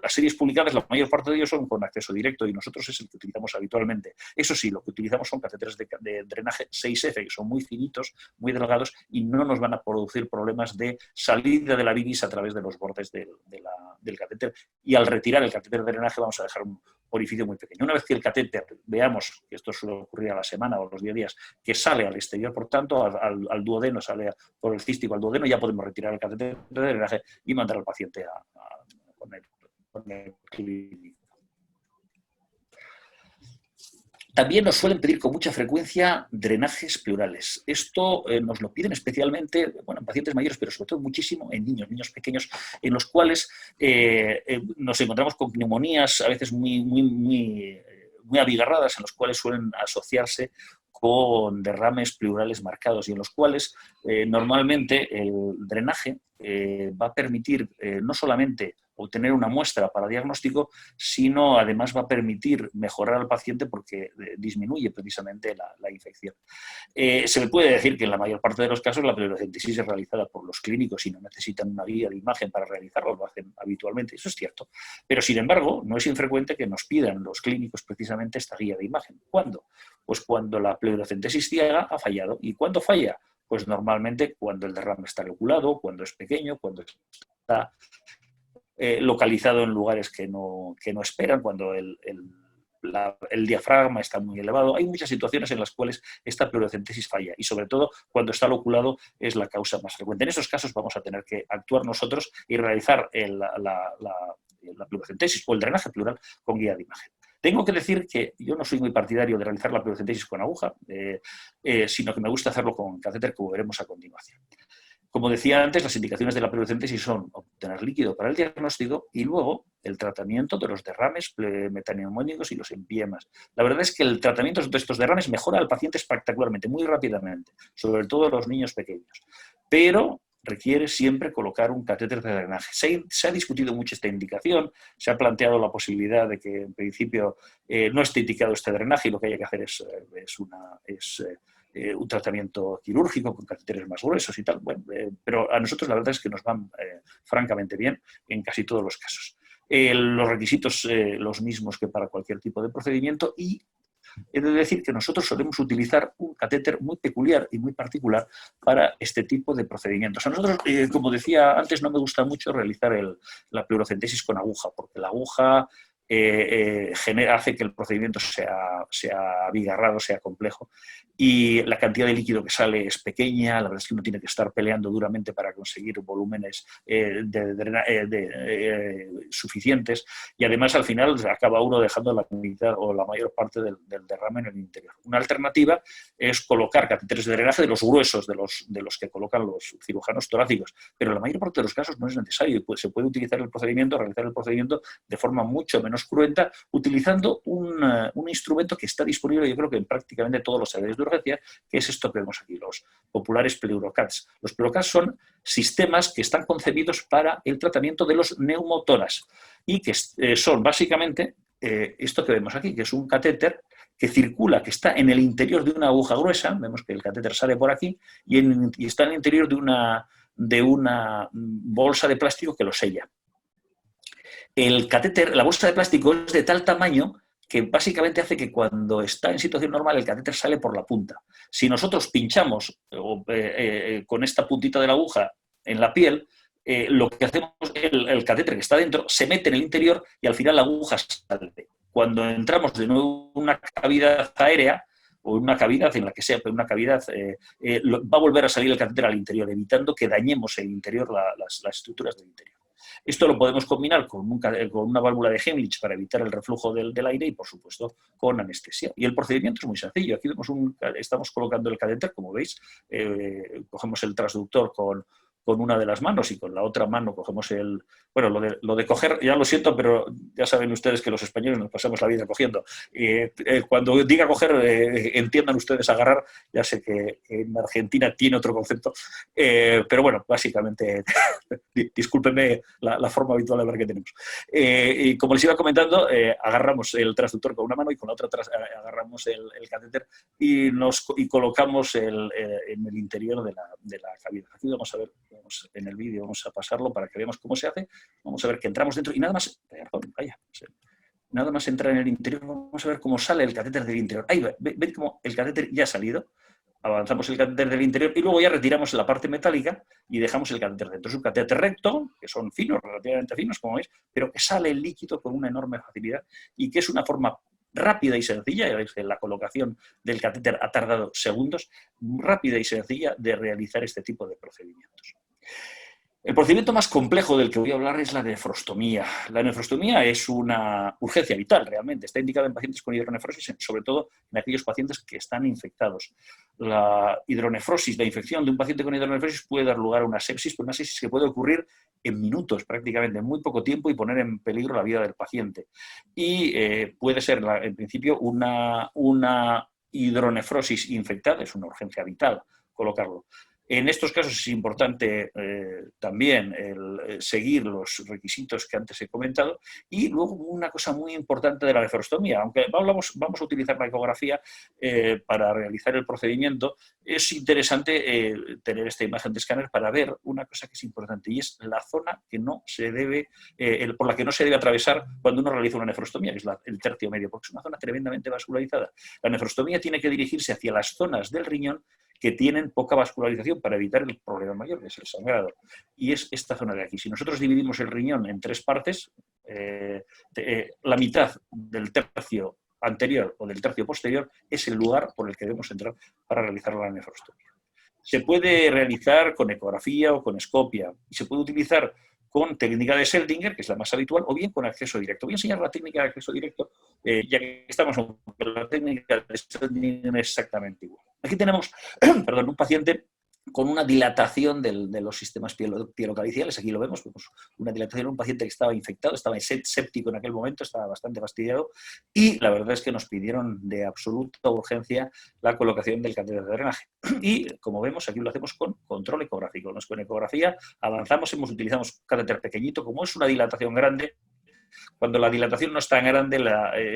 S3: las series publicadas, la mayor parte de ellos son con acceso directo y nosotros es el que utilizamos habitualmente. Eso sí, lo que utilizamos son catéteres de drenaje 6F, que son muy finitos, muy delgados y no nos van a producir problemas de salida de la bilis a través de los bordes del catéter. Y al retirar el catéter de drenaje vamos a dejar un orificio muy pequeño. Una vez que el catéter, veamos que esto suele ocurrir a la semana o a los 10 días, que sale al exterior, por tanto, al duodeno, sale por el cístico al duodeno, ya podemos retirar el catéter de drenaje y mandar al paciente con el clínico. También nos suelen pedir con mucha frecuencia drenajes pleurales. Esto nos lo piden especialmente, bueno, en pacientes mayores, pero sobre todo muchísimo en niños pequeños, en los cuales nos encontramos con neumonías a veces muy abigarradas, en los cuales suelen asociarse con derrames pleurales marcados y en los cuales normalmente el drenaje va a permitir no solamente obtener una muestra para diagnóstico, sino además va a permitir mejorar al paciente porque disminuye precisamente la infección. Se le puede decir que en la mayor parte de los casos la pleurocentesis es realizada por los clínicos y no necesitan una guía de imagen para realizarlo, lo hacen habitualmente, eso es cierto. Pero sin embargo, no es infrecuente que nos pidan los clínicos precisamente esta guía de imagen. ¿Cuándo? Pues cuando la pleurocentesis ciega ha fallado. ¿Y cuándo falla? Pues normalmente cuando el derrame está loculado, cuando es pequeño, cuando está localizado en lugares que no esperan, cuando el diafragma está muy elevado. Hay muchas situaciones en las cuales esta pleurocentesis falla y sobre todo cuando está loculado es la causa más frecuente. En esos casos vamos a tener que actuar nosotros y realizar la pleurocentesis o el drenaje pleural con guía de imagen. Tengo que decir que yo no soy muy partidario de realizar la pleurocentesis con aguja, sino que me gusta hacerlo con catéter, como veremos a continuación. Como decía antes, las indicaciones de la pleurocentesis son obtener líquido para el diagnóstico y luego el tratamiento de los derrames metaneumónicos y los empiemas. La verdad es que el tratamiento de estos derrames mejora al paciente espectacularmente, muy rápidamente, sobre todo en los niños pequeños. Pero requiere siempre colocar un catéter de drenaje. Se ha discutido mucho esta indicación, se ha planteado la posibilidad de que en principio no esté indicado este drenaje y lo que haya que hacer es un tratamiento quirúrgico con catéteres más gruesos y tal. Bueno, pero a nosotros la verdad es que nos van francamente bien en casi todos los casos. Los requisitos los mismos que para cualquier tipo de procedimiento y he de decir que nosotros solemos utilizar un catéter muy peculiar y muy particular para este tipo de procedimientos. A nosotros, como decía antes, no me gusta mucho realizar la pleurocentesis con aguja, porque la aguja hace que el procedimiento sea abigarrado, sea complejo y la cantidad de líquido que sale es pequeña, la verdad es que uno tiene que estar peleando duramente para conseguir volúmenes suficientes y además al final acaba uno dejando la mitad o la mayor parte del derrame en el interior. Una alternativa es colocar catéteres de drenaje de los gruesos de los que colocan los cirujanos torácicos, pero en la mayor parte de los casos no es necesario y se puede utilizar realizar el procedimiento de forma mucho menos cruenta, utilizando un instrumento que está disponible, yo creo que en prácticamente todos los servicios de urgencia, que es esto que vemos aquí, los populares PleuroCats. Los PleuroCats son sistemas que están concebidos para el tratamiento de los neumotoras y que son básicamente esto que vemos aquí, que es un catéter que circula, que está en el interior de una aguja gruesa, vemos que el catéter sale por aquí y está en el interior de una bolsa de plástico que lo sella. El catéter, la bolsa de plástico es de tal tamaño que básicamente hace que cuando está en situación normal el catéter sale por la punta. Si nosotros pinchamos con esta puntita de la aguja en la piel, lo que hacemos es el catéter que está dentro se mete en el interior y al final la aguja sale. Cuando entramos de nuevo en una cavidad aérea o en una cavidad en la que sea, pero una cavidad, va a volver a salir el catéter al interior, evitando que dañemos el interior, las estructuras del interior. Esto lo podemos combinar con una válvula de Heimlich para evitar el reflujo del aire y, por supuesto, con anestesia. Y el procedimiento es muy sencillo. Aquí estamos colocando el catéter, como veis, cogemos el transductor con una de las manos y con la otra mano cogemos bueno, lo de coger, ya lo siento, pero ya saben ustedes que los españoles nos pasamos la vida cogiendo. Cuando diga coger, entiendan ustedes agarrar, ya sé que en Argentina tiene otro concepto, pero bueno, básicamente, discúlpenme la forma habitual de ver que tenemos. Y como les iba comentando, agarramos el transductor con una mano y con la otra agarramos el catéter y colocamos en el interior de la cavidad. Aquí vamos a ver en el vídeo vamos a pasarlo para que veamos cómo se hace. Vamos a ver que entramos dentro y nada más, perdón, vaya, nada más entrar en el interior, vamos a ver cómo sale el catéter del interior. Ahí ven cómo el catéter ya ha salido. Avanzamos el catéter del interior y luego ya retiramos la parte metálica y dejamos el catéter dentro. Es un catéter recto, que son finos, relativamente finos, como veis, pero que sale el líquido con una enorme facilidad y que es una forma rápida y sencilla, ya veis que la colocación del catéter ha tardado segundos, rápida y sencilla de realizar este tipo de procedimientos. El procedimiento más complejo del que voy a hablar es la nefrostomía. La nefrostomía es una urgencia vital, realmente. Está indicada en pacientes con hidronefrosis, sobre todo en aquellos pacientes que están infectados. La hidronefrosis, la infección de un paciente con hidronefrosis puede dar lugar a una sepsis, pero una sepsis que puede ocurrir en minutos, prácticamente, en muy poco tiempo y poner en peligro la vida del paciente. Y puede ser, en principio, una hidronefrosis infectada, es una urgencia vital colocarlo. En estos casos es importante también seguir los requisitos que antes he comentado y luego una cosa muy importante de la nefrostomía, aunque vamos a utilizar la ecografía para realizar el procedimiento, es interesante tener esta imagen de escáner para ver una cosa que es importante y es la zona que no se debe, por la que no se debe atravesar cuando uno realiza una nefrostomía, que es el tercio medio, porque es una zona tremendamente vascularizada. La nefrostomía tiene que dirigirse hacia las zonas del riñón que tienen poca vascularización para evitar el problema mayor, que es el sangrado. Y es esta zona de aquí. Si nosotros dividimos el riñón en 3 partes, la mitad del tercio anterior o del tercio posterior es el lugar por el que debemos entrar para realizar la nefrostomía. Se puede realizar con ecografía o con escopia y se puede utilizar con técnica de Seldinger, que es la más habitual, o bien con acceso directo. Voy a enseñar la técnica de acceso directo, ya que estamos con la técnica de Seldinger exactamente igual. Aquí tenemos perdón, un paciente con una dilatación de los sistemas pielocaliciales, aquí lo vemos, una dilatación, un paciente que estaba infectado, estaba séptico en aquel momento, estaba bastante fastidiado y la verdad es que nos pidieron de absoluta urgencia la colocación del catéter de drenaje. Y como vemos, aquí lo hacemos con control ecográfico. Con ecografía avanzamos, utilizamos un catéter pequeñito, como es una dilatación grande. Cuando la dilatación no es tan grande,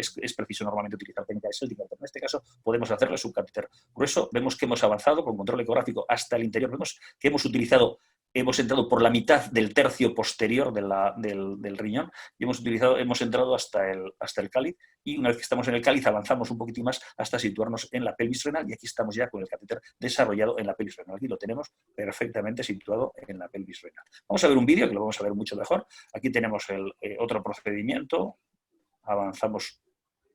S3: es preciso normalmente utilizar técnica de Seldinger, pero en este caso podemos hacerle un catéter grueso. Vemos que hemos avanzado con control ecográfico hasta el interior. Vemos que hemos entrado por la mitad del tercio posterior del riñón y hemos entrado hasta el cáliz y una vez que estamos en el cáliz avanzamos un poquitín más hasta situarnos en la pelvis renal y aquí estamos ya con el catéter desarrollado en la pelvis renal. Aquí lo tenemos perfectamente situado en la pelvis renal. Vamos a ver un vídeo que lo vamos a ver mucho mejor. Aquí tenemos otro procedimiento. Avanzamos,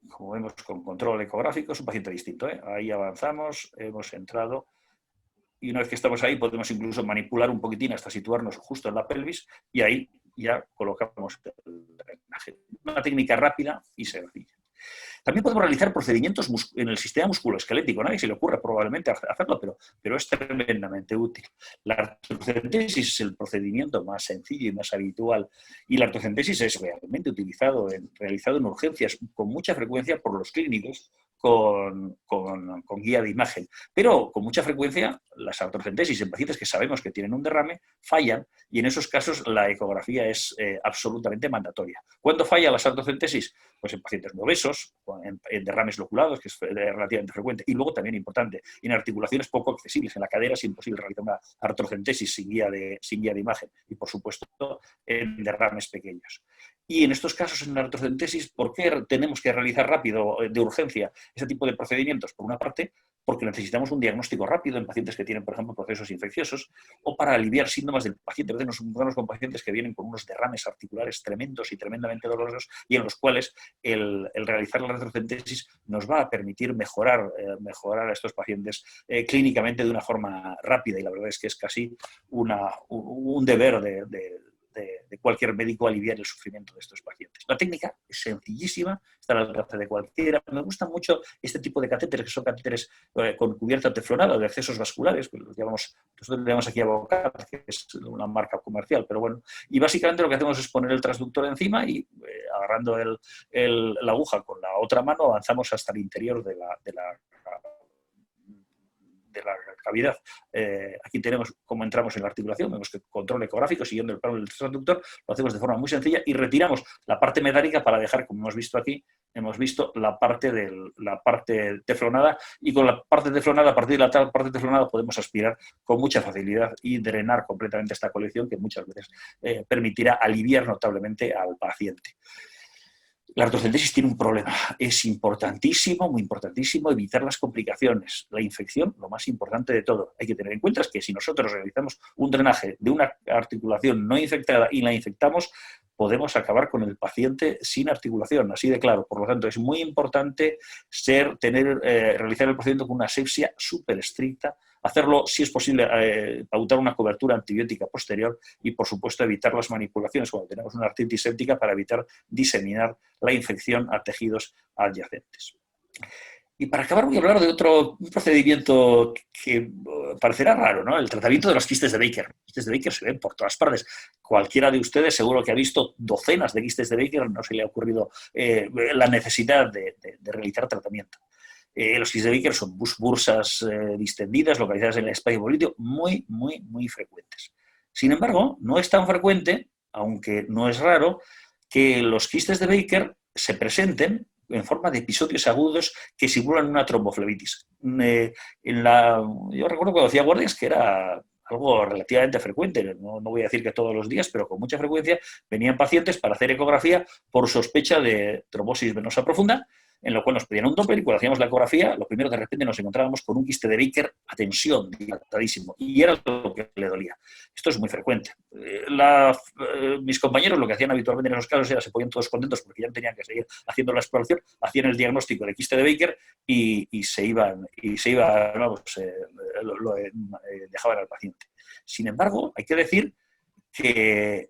S3: como vemos, con control ecográfico. Es un paciente distinto, ¿eh? Ahí avanzamos, hemos entrado. Y una vez que estamos ahí podemos incluso manipular un poquitín hasta situarnos justo en la pelvis y ahí ya colocamos el drenaje. Una técnica rápida y sencilla. También podemos realizar procedimientos en el sistema musculoesquelético. Nadie se le ocurre probablemente hacerlo, pero es tremendamente útil. La artrocentesis es el procedimiento más sencillo y más habitual. Y la artrocentesis es realmente realizado en urgencias con mucha frecuencia por los clínicos con guía de imagen. Pero con mucha frecuencia las artrocentesis en pacientes que sabemos que tienen un derrame fallan y en esos casos la ecografía es absolutamente mandatoria. ¿Cuándo falla las artrocentesis? Pues en pacientes muy obesos, en derrames loculados, que es relativamente frecuente, y luego también importante, en articulaciones poco accesibles. En la cadera es imposible realizar una artrocentesis sin guía de imagen y, por supuesto, en derrames pequeños. Y en estos casos, en la artrocentesis, ¿por qué tenemos que realizar rápido, de urgencia, ese tipo de procedimientos? Por una parte, porque necesitamos un diagnóstico rápido en pacientes que tienen, por ejemplo, procesos infecciosos o para aliviar síntomas del paciente. A veces nos encontramos con pacientes que vienen con unos derrames articulares tremendos y tremendamente dolorosos y en los cuales el realizar la artrocentesis nos va a permitir mejorar a estos pacientes clínicamente de una forma rápida y la verdad es que es casi un deber de cualquier médico aliviar el sufrimiento de estos pacientes. La técnica es sencillísima, está al alcance de cualquiera. Me gusta mucho este tipo de catéteres, que son catéteres con cubierta teflonada de accesos vasculares, que nosotros le llamamos aquí Avocat, que es una marca comercial, pero bueno. Y básicamente lo que hacemos es poner el transductor encima y agarrando la aguja con la otra mano avanzamos hasta el interior la cavidad. Aquí tenemos cómo entramos en la articulación, vemos que control ecográfico, siguiendo el plano del transductor, lo hacemos de forma muy sencilla y retiramos la parte metálica para dejar, como hemos visto aquí, hemos visto la parte teflonada, y con la parte teflonada, a partir de la parte teflonada podemos aspirar con mucha facilidad y drenar completamente esta colección, que muchas veces permitirá aliviar notablemente al paciente. La artrocentesis tiene un problema, es importantísimo, muy importantísimo, evitar las complicaciones. La infección, lo más importante de todo. Hay que tener en cuenta que si nosotros realizamos un drenaje de una articulación no infectada y la infectamos, podemos acabar con el paciente sin articulación, así de claro. Por lo tanto, es muy importante realizar el procedimiento con una asepsia súper estricta, hacerlo, si es posible, pautar una cobertura antibiótica posterior y, por supuesto, evitar las manipulaciones cuando tenemos una artritis séptica para evitar diseminar la infección a tejidos adyacentes. Y para acabar voy a hablar de un procedimiento que parecerá raro, ¿no? El tratamiento de los quistes de Baker. Los quistes de Baker se ven por todas partes. Cualquiera de ustedes seguro que ha visto docenas de quistes de Baker, no se le ha ocurrido la necesidad de realizar tratamiento. Los quistes de Baker son bursas distendidas, localizadas en el espacio político, muy, muy, muy frecuentes. Sin embargo, no es tan frecuente, aunque no es raro, que los quistes de Baker se presenten en forma de episodios agudos que simulan una tromboflebitis. Yo recuerdo cuando hacía guardias que era algo relativamente frecuente, no voy a decir que todos los días, pero con mucha frecuencia venían pacientes para hacer ecografía por sospecha de trombosis venosa profunda, en lo cual nos pedían un Doppler y cuando hacíamos la ecografía, lo primero de repente nos encontrábamos con un quiste de Baker a tensión, dilatadísimo, y era lo que le dolía. Esto es muy frecuente. Mis compañeros lo que hacían habitualmente en esos casos era se ponían todos contentos porque ya no tenían que seguir haciendo la exploración, hacían el diagnóstico de quiste de Baker y se iban, dejaban al paciente. Sin embargo, hay que decir que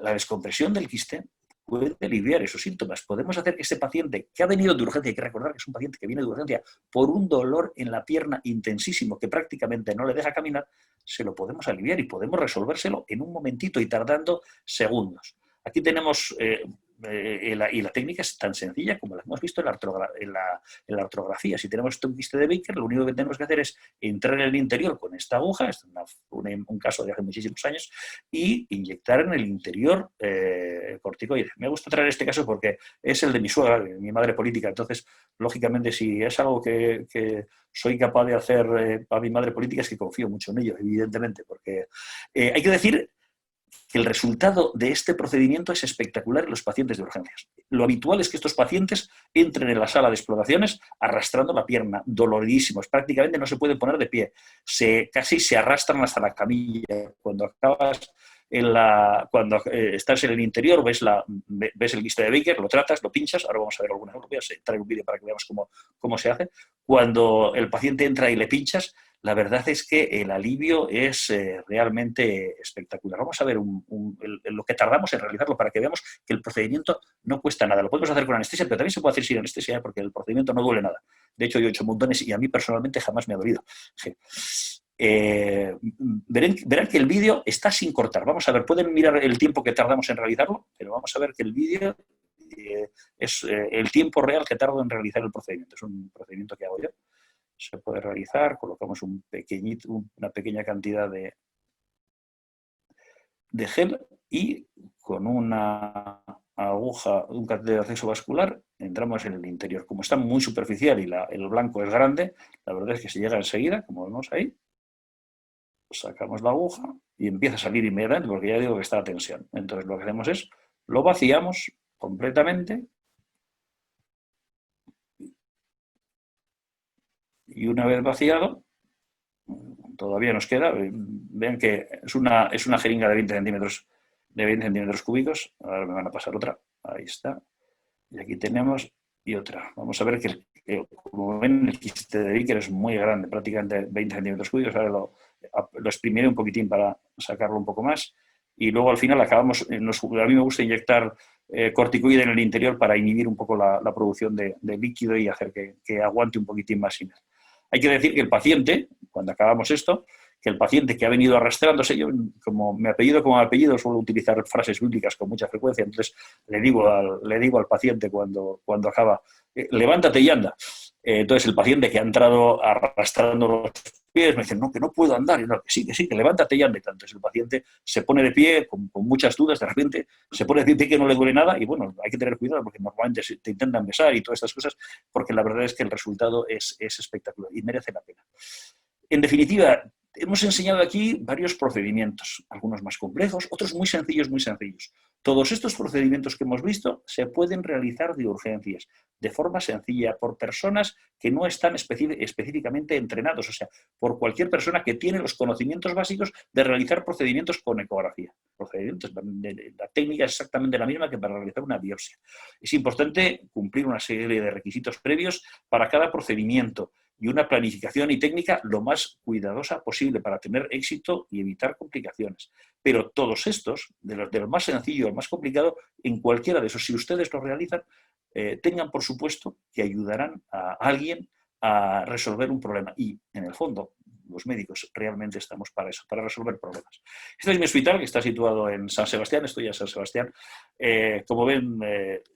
S3: la descompresión del quiste puede aliviar esos síntomas. Podemos hacer que ese paciente que ha venido de urgencia, hay que recordar que es un paciente que viene de urgencia por un dolor en la pierna intensísimo que prácticamente no le deja caminar, se lo podemos aliviar y podemos resolvérselo en un momentito y tardando segundos. Aquí tenemos, y la técnica es tan sencilla como la hemos visto en la artrografía. Si tenemos un quiste de Baker, lo único que tenemos que hacer es entrar en el interior con esta aguja, es un caso de hace muchísimos años, y inyectar en el interior corticoides. Me gusta traer este caso porque es el de mi suegra, mi madre política, entonces, lógicamente, si es algo que soy capaz de hacer para mi madre política, es que confío mucho en ello, evidentemente, porque hay que decir que el resultado de este procedimiento es espectacular en los pacientes de urgencias. Lo habitual es que estos pacientes entren en la sala de exploraciones arrastrando la pierna, doloridísimos, prácticamente no se pueden poner de pie, casi se arrastran hasta la camilla. Cuando estás en el interior, ves el quiste de Baker, lo tratas, lo pinchas, ahora vamos a ver algunas fotos, voy a traer un vídeo para que veamos cómo se hace. Cuando el paciente entra y le pinchas, la verdad es que el alivio es realmente espectacular. Vamos a ver lo que tardamos en realizarlo para que veamos que el procedimiento no cuesta nada. Lo podemos hacer con anestesia, pero también se puede hacer sin anestesia porque el procedimiento no duele nada. De hecho, yo he hecho montones y a mí personalmente jamás me ha dolido. Verán que el vídeo está sin cortar. Vamos a ver, pueden mirar el tiempo que tardamos en realizarlo, pero vamos a ver que el vídeo es el tiempo real que tardo en realizar el procedimiento. Es un procedimiento que hago yo. Se puede realizar, colocamos una pequeña cantidad de gel y con una aguja, un catéter de acceso vascular, entramos en el interior. Como está muy superficial y el blanco es grande, la verdad es que se llega enseguida, como vemos ahí. Sacamos la aguja y empieza a salir inmediatamente porque ya digo que está a tensión. Entonces lo que hacemos es, lo vaciamos completamente y una vez vaciado, todavía nos queda, vean que es una jeringa de 20 centímetros cúbicos, ahora me van a pasar otra, ahí está, y aquí tenemos y otra. Vamos a ver que, como ven, el quiste de Baker es muy grande, prácticamente 20 centímetros cúbicos, ahora lo exprimiré un poquitín para sacarlo un poco más, y luego al final acabamos, a mí me gusta inyectar corticoide en el interior para inhibir un poco la producción de líquido y hacer que aguante un poquitín más. Hay que decir que el paciente, cuando acabamos esto, que el paciente que ha venido arrastrándose, yo como mi apellido suelo utilizar frases bíblicas con mucha frecuencia, entonces le digo al paciente cuando acaba, levántate y anda. Entonces el paciente que ha entrado arrastrando los pies, me dicen, no, que no puedo andar, y no, que sí, que levántate y ande. Entonces el paciente se pone de pie con muchas dudas, de repente se pone de pie que no le duele nada, y bueno, hay que tener cuidado porque normalmente te intentan besar y todas estas cosas, porque la verdad es que el resultado es espectacular y merece la pena. En definitiva, hemos enseñado aquí varios procedimientos, algunos más complejos, otros muy sencillos, muy sencillos. Todos estos procedimientos que hemos visto se pueden realizar de urgencias, de forma sencilla, por personas que no están específicamente entrenados, o sea, por cualquier persona que tiene los conocimientos básicos de realizar procedimientos con ecografía. La técnica es exactamente la misma que para realizar una biopsia. Es importante cumplir una serie de requisitos previos para cada procedimiento y una planificación y técnica lo más cuidadosa posible para tener éxito y evitar complicaciones. Pero todos estos, de lo más sencillo al más complicado, en cualquiera de esos, si ustedes lo realizan, tengan por supuesto que ayudarán a alguien a resolver un problema. Y, en el fondo, los médicos realmente estamos para eso, para resolver problemas. Este es mi hospital, que está situado en San Sebastián, estoy en San Sebastián. Como ven,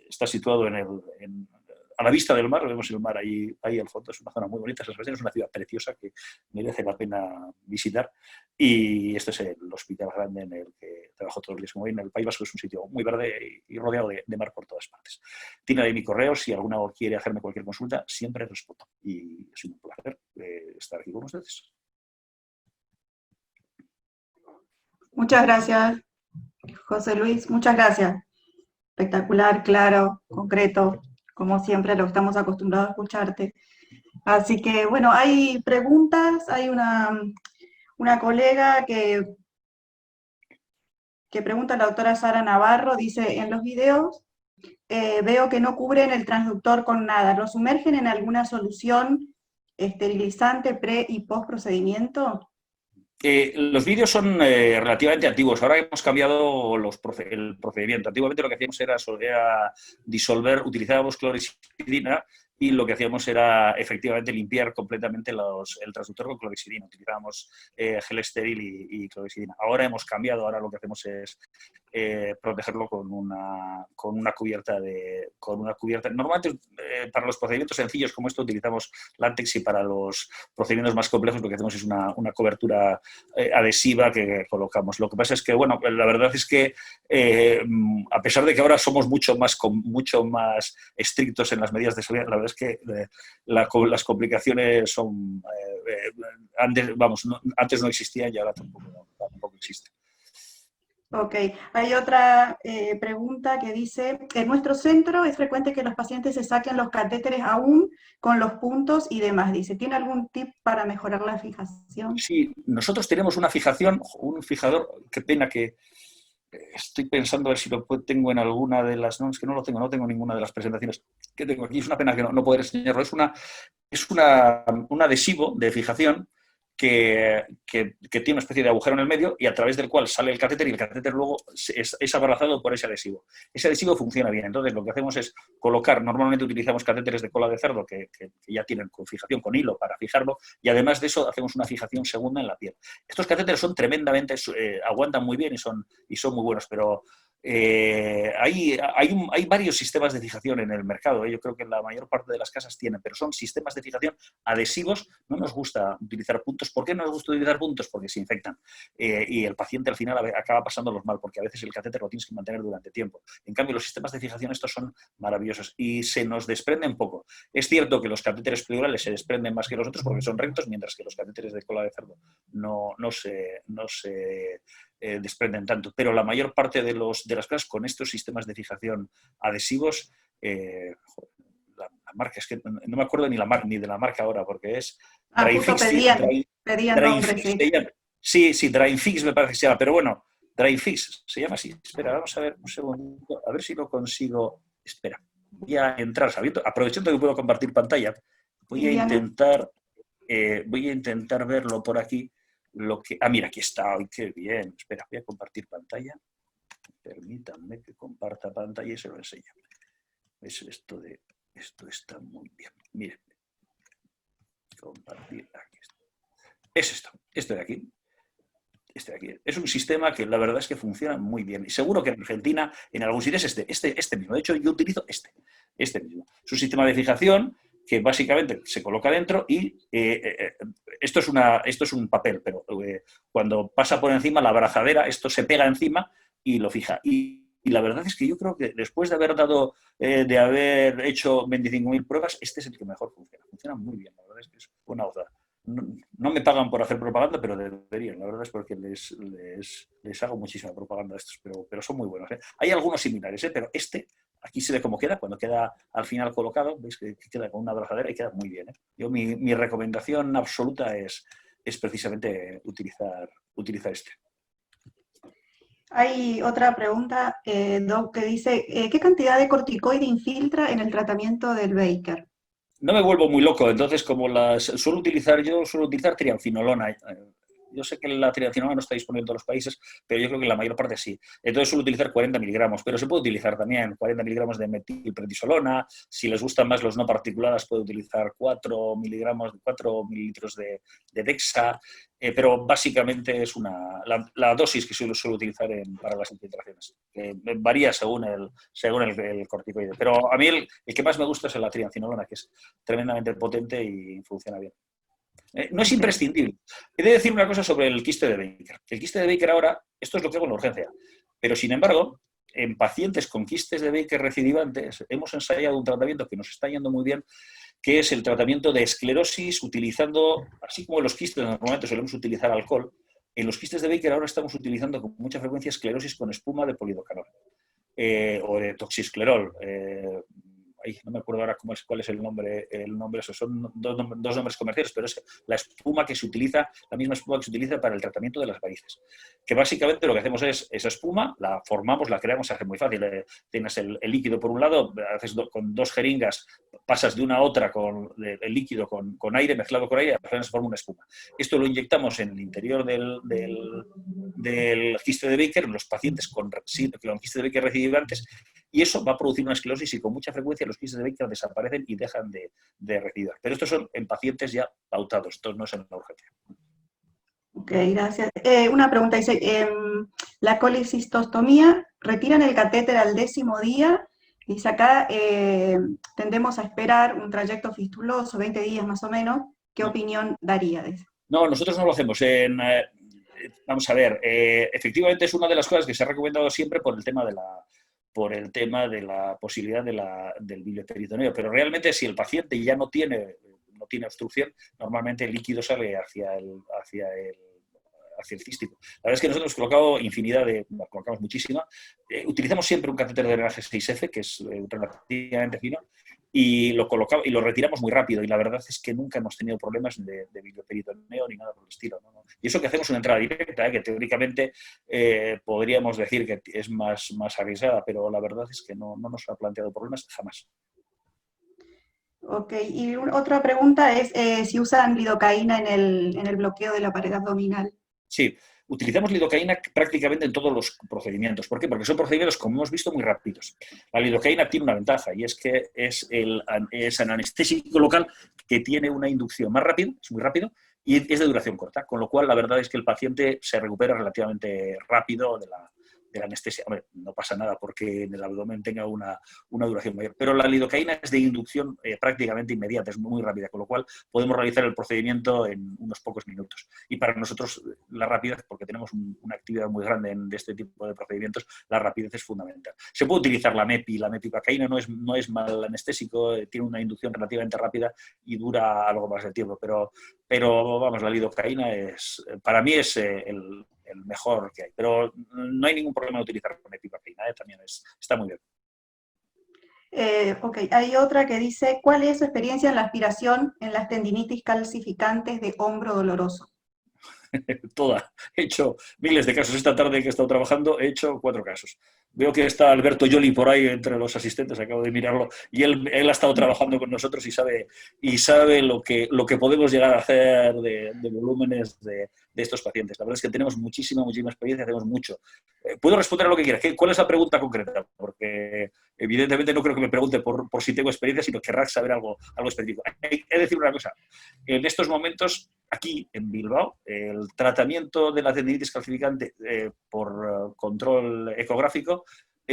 S3: está situado a la vista del mar, vemos el mar ahí al fondo, es una zona muy bonita. San Sebastián es una ciudad preciosa que merece la pena visitar, y este es el hospital grande en el que trabajo todos los días. Como ven, el País Vasco es un sitio muy verde y rodeado de mar por todas partes. Tiene ahí mi correo, si alguno quiere hacerme cualquier consulta, siempre respondo, y es un placer estar aquí con ustedes.
S4: Muchas gracias, José Luis, muchas gracias. Espectacular, claro, concreto, como siempre, lo que estamos acostumbrados a escucharte. Así que, bueno, hay preguntas, hay una colega que pregunta a la doctora Sara Navarro, dice, en los videos veo que no cubren el transductor con nada, ¿lo sumergen en alguna solución esterilizante pre y post procedimiento?
S3: Los vídeos son relativamente antiguos. Ahora hemos cambiado el procedimiento. Antiguamente lo que hacíamos era disolver, utilizábamos clorexidina, y lo que hacíamos era efectivamente limpiar completamente el transductor con clorexidina. Utilizábamos gel estéril y clorexidina. Ahora hemos cambiado, ahora lo que hacemos es protegerlo con una cubierta. Normalmente para los procedimientos sencillos como esto utilizamos látex, y para los procedimientos más complejos lo que hacemos es una cobertura adhesiva que colocamos. Lo que pasa es que, bueno, la verdad es que a pesar de que ahora somos mucho más estrictos en las medidas de seguridad, la verdad es que las complicaciones son antes no existían y ahora tampoco existen.
S4: Ok, hay otra pregunta que dice, en nuestro centro es frecuente que los pacientes se saquen los catéteres aún con los puntos y demás. Dice, ¿tiene algún tip para mejorar la fijación?
S3: Sí, nosotros tenemos una fijación, un fijador, qué pena que estoy pensando a ver si lo tengo en alguna de las... No, es que no tengo ninguna de las presentaciones que tengo aquí. Es una pena que no poder enseñarlo. Es un adhesivo de fijación que tiene una especie de agujero en el medio, y a través del cual sale el catéter, y el catéter luego es abrazado por ese adhesivo. Ese adhesivo funciona bien. Entonces lo que hacemos es colocar, normalmente utilizamos catéteres de cola de cerdo que ya tienen con fijación con hilo para fijarlo, y además de eso hacemos una fijación segunda en la piel. Estos catéteres son tremendamente, aguantan muy bien y son muy buenos, pero hay varios sistemas de fijación en el mercado. Yo creo que la mayor parte de las casas tienen, pero son sistemas de fijación adhesivos. No nos gusta utilizar puntos. ¿Por qué no nos gusta utilizar puntos? Porque se infectan, y el paciente al final acaba pasándolos mal, porque a veces el catéter lo tienes que mantener durante tiempo. En cambio, los sistemas de fijación estos son maravillosos y se nos desprenden poco. Es cierto que los catéteres pleurales se desprenden más que los otros porque son rectos, mientras que los catéteres de cola de cerdo no se desprenden tanto, pero la mayor parte de las cosas con estos sistemas de fijación adhesivos, la marca, es que no me acuerdo ni de la marca ahora, porque es
S4: Dryfix. Pedían nombre, sí.
S3: Sí, Dryfix me parece que se llama, pero bueno, Dryfix se llama así. Espera, vamos a ver un segundo, a ver si lo consigo. Espera, voy a entrar, aprovechando que puedo compartir pantalla, voy a intentar verlo por aquí. Mira, aquí está, ¡ay, qué bien! Espera, voy a compartir pantalla. Permítanme que comparta pantalla y se lo enseño. Esto está muy bien. Miren. Compartir, aquí está. Es esto de aquí. Este de aquí. Es un sistema que la verdad es que funciona muy bien. Y seguro que en Argentina, en algún sitio es este mismo. De hecho, yo utilizo este mismo. Es un sistema de fijación que básicamente se coloca dentro y esto es un papel, pero cuando pasa por encima la abrazadera, esto se pega encima y lo fija. Y la verdad es que yo creo que después de haber hecho 25.000 pruebas, este es el que mejor funciona. Funciona muy bien, la verdad es que es una gozada. No me pagan por hacer propaganda, pero deberían. La verdad es porque les hago muchísima propaganda a estos, pero son muy buenos. Hay algunos similares, pero este, aquí se ve cómo queda, cuando queda al final colocado, veis que queda con una abrazadera y queda muy bien. Yo mi recomendación absoluta es precisamente utilizar este.
S4: Hay otra pregunta, Doc, que dice, ¿qué cantidad de corticoide infiltra en el tratamiento del Baker?
S3: No me vuelvo muy loco, entonces como suelo utilizar triamcinolona. Yo sé que la triamcinolona no está disponible en todos los países, pero yo creo que en la mayor parte sí. Entonces suelo utilizar 40 miligramos, pero se puede utilizar también 40 miligramos de metilprednisolona. Si les gustan más los no particuladas, puede utilizar 4 mililitros de Dexa. Pero básicamente es la dosis que suelo utilizar para las infiltraciones. Varía según el corticoide. Pero a mí el que más me gusta es la triamcinolona, que es tremendamente potente y funciona bien. No es imprescindible. He de decir una cosa sobre el quiste de Baker. El quiste de Baker ahora, esto es lo que hago en la urgencia, pero sin embargo, en pacientes con quistes de Baker recidivantes hemos ensayado un tratamiento que nos está yendo muy bien, que es el tratamiento de esclerosis utilizando, así como en los quistes normalmente solemos utilizar alcohol, en los quistes de Baker ahora estamos utilizando con mucha frecuencia esclerosis con espuma de polidocanol o de toxisclerol. No me acuerdo ahora cuál es el nombre, son dos nombres comerciales, pero es la espuma que se utiliza, la misma espuma que se utiliza para el tratamiento de las varices. Que básicamente lo que hacemos es esa espuma, la formamos, la creamos, se hace muy fácil. Tienes el líquido por un lado, haces con 2 jeringas, pasas de una a otra con el líquido con aire, mezclado con aire, y se forma una espuma. Esto lo inyectamos en el interior del quiste de Baker, en los pacientes con quiste de Baker recidivantes, y eso va a producir una esclerosis y con mucha frecuencia los quistes de Baker desaparecen y dejan de recidir. Pero estos son en pacientes ya pautados, estos no son en la urgencia.
S4: Ok, gracias. Una pregunta dice, la colecistostomía, ¿retiran el catéter al 10º día? Dice acá, tendemos a esperar un trayecto fistuloso, 20 días más o menos. ¿Qué opinión daría de eso?
S3: No, nosotros no lo hacemos. Vamos a ver, efectivamente es una de las cosas que se ha recomendado siempre por el tema de la posibilidad del bilioteritoneo, pero realmente si el paciente ya no tiene obstrucción, normalmente el líquido sale hacia el cístico. La verdad es que nosotros colocamos muchísima. Utilizamos siempre un catéter de drenaje 6F, que es relativamente fino, y lo retiramos muy rápido, y la verdad es que nunca hemos tenido problemas de bilioteritoneo ni nada por el estilo, ¿no? Y eso que hacemos una entrada directa, que teóricamente podríamos decir que es más arriesgada, pero la verdad es que no nos ha planteado problemas jamás.
S4: Ok, y otra pregunta es si usan lidocaína en el bloqueo de la pared abdominal.
S3: Sí, utilizamos lidocaína prácticamente en todos los procedimientos. ¿Por qué? Porque son procedimientos, como hemos visto, muy rápidos. La lidocaína tiene una ventaja, y es que es un anestésico local que tiene una inducción más rápida, es muy rápido, y es de duración corta, con lo cual la verdad es que el paciente se recupera relativamente rápido de la anestesia. Hombre, no pasa nada porque en el abdomen tenga una duración mayor, pero la lidocaína es de inducción prácticamente inmediata, es muy rápida, con lo cual podemos realizar el procedimiento en unos pocos minutos. Y para nosotros la rapidez, porque tenemos una actividad muy grande de este tipo de procedimientos, la rapidez es fundamental. Se puede utilizar la mepivacaína no es mal anestésico, tiene una inducción relativamente rápida y dura algo más de tiempo, pero vamos, la lidocaína para mí es el mejor que hay, pero no hay ningún problema de utilizar con mepivacaína, también está muy bien.
S4: Ok, hay otra que dice, ¿cuál es su experiencia en la aspiración en las tendinitis calcificantes de hombro doloroso?
S3: Toda. He hecho miles de casos. Esta tarde que he estado trabajando he hecho 4 casos. Veo que está Alberto Yoli por ahí entre los asistentes, acabo de mirarlo, y él ha estado trabajando con nosotros y sabe lo que podemos llegar a hacer de volúmenes de estos pacientes. La verdad es que tenemos muchísima experiencia, hacemos mucho. Puedo responder a lo que quieras. ¿Cuál es la pregunta concreta? Porque evidentemente no creo que me pregunte por si tengo experiencia, sino querrá saber algo específico. He de decir una cosa. En estos momentos, aquí en Bilbao, el tratamiento de la tendinitis calcificante por control ecográfico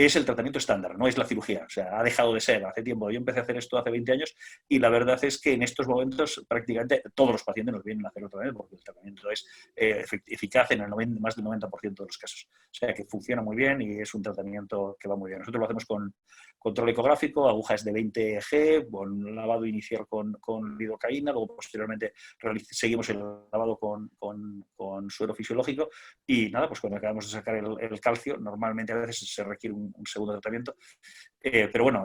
S3: es el tratamiento estándar, no es la cirugía. O sea, ha dejado de ser hace tiempo. Yo empecé a hacer esto hace 20 años y la verdad es que en estos momentos prácticamente todos los pacientes nos vienen a hacer otra vez porque el tratamiento es eficaz en más del 90% de los casos. O sea, que funciona muy bien y es un tratamiento que va muy bien. Nosotros lo hacemos con control ecográfico, agujas de 20 G, con lavado inicial con lidocaína, luego posteriormente seguimos el lavado con suero fisiológico y nada, pues cuando acabamos de sacar el calcio, normalmente a veces se requiere un segundo tratamiento. Pero bueno,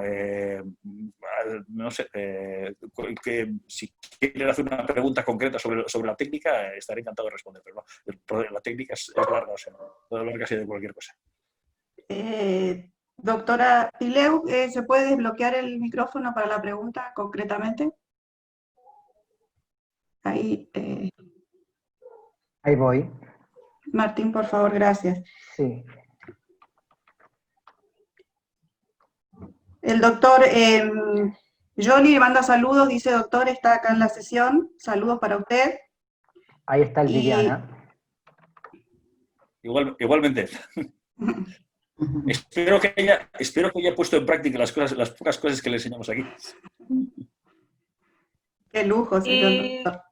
S3: no sé, que si quieren hacer una pregunta concreta sobre la técnica, estaré encantado de responder, pero no, la técnica es larga, o sea, puede hablar casi de cualquier cosa.
S4: Doctora Pileu, ¿se puede desbloquear el micrófono para la pregunta concretamente? Ahí,
S2: Ahí voy.
S4: Martín, por favor, gracias.
S2: Sí.
S4: El doctor Johnny le manda saludos, dice doctor, está acá en la sesión, saludos para usted.
S2: Ahí está el Viviana.
S3: Igualmente. Espero que haya puesto en práctica las pocas cosas que le enseñamos aquí.
S4: Qué lujo, señor doctor.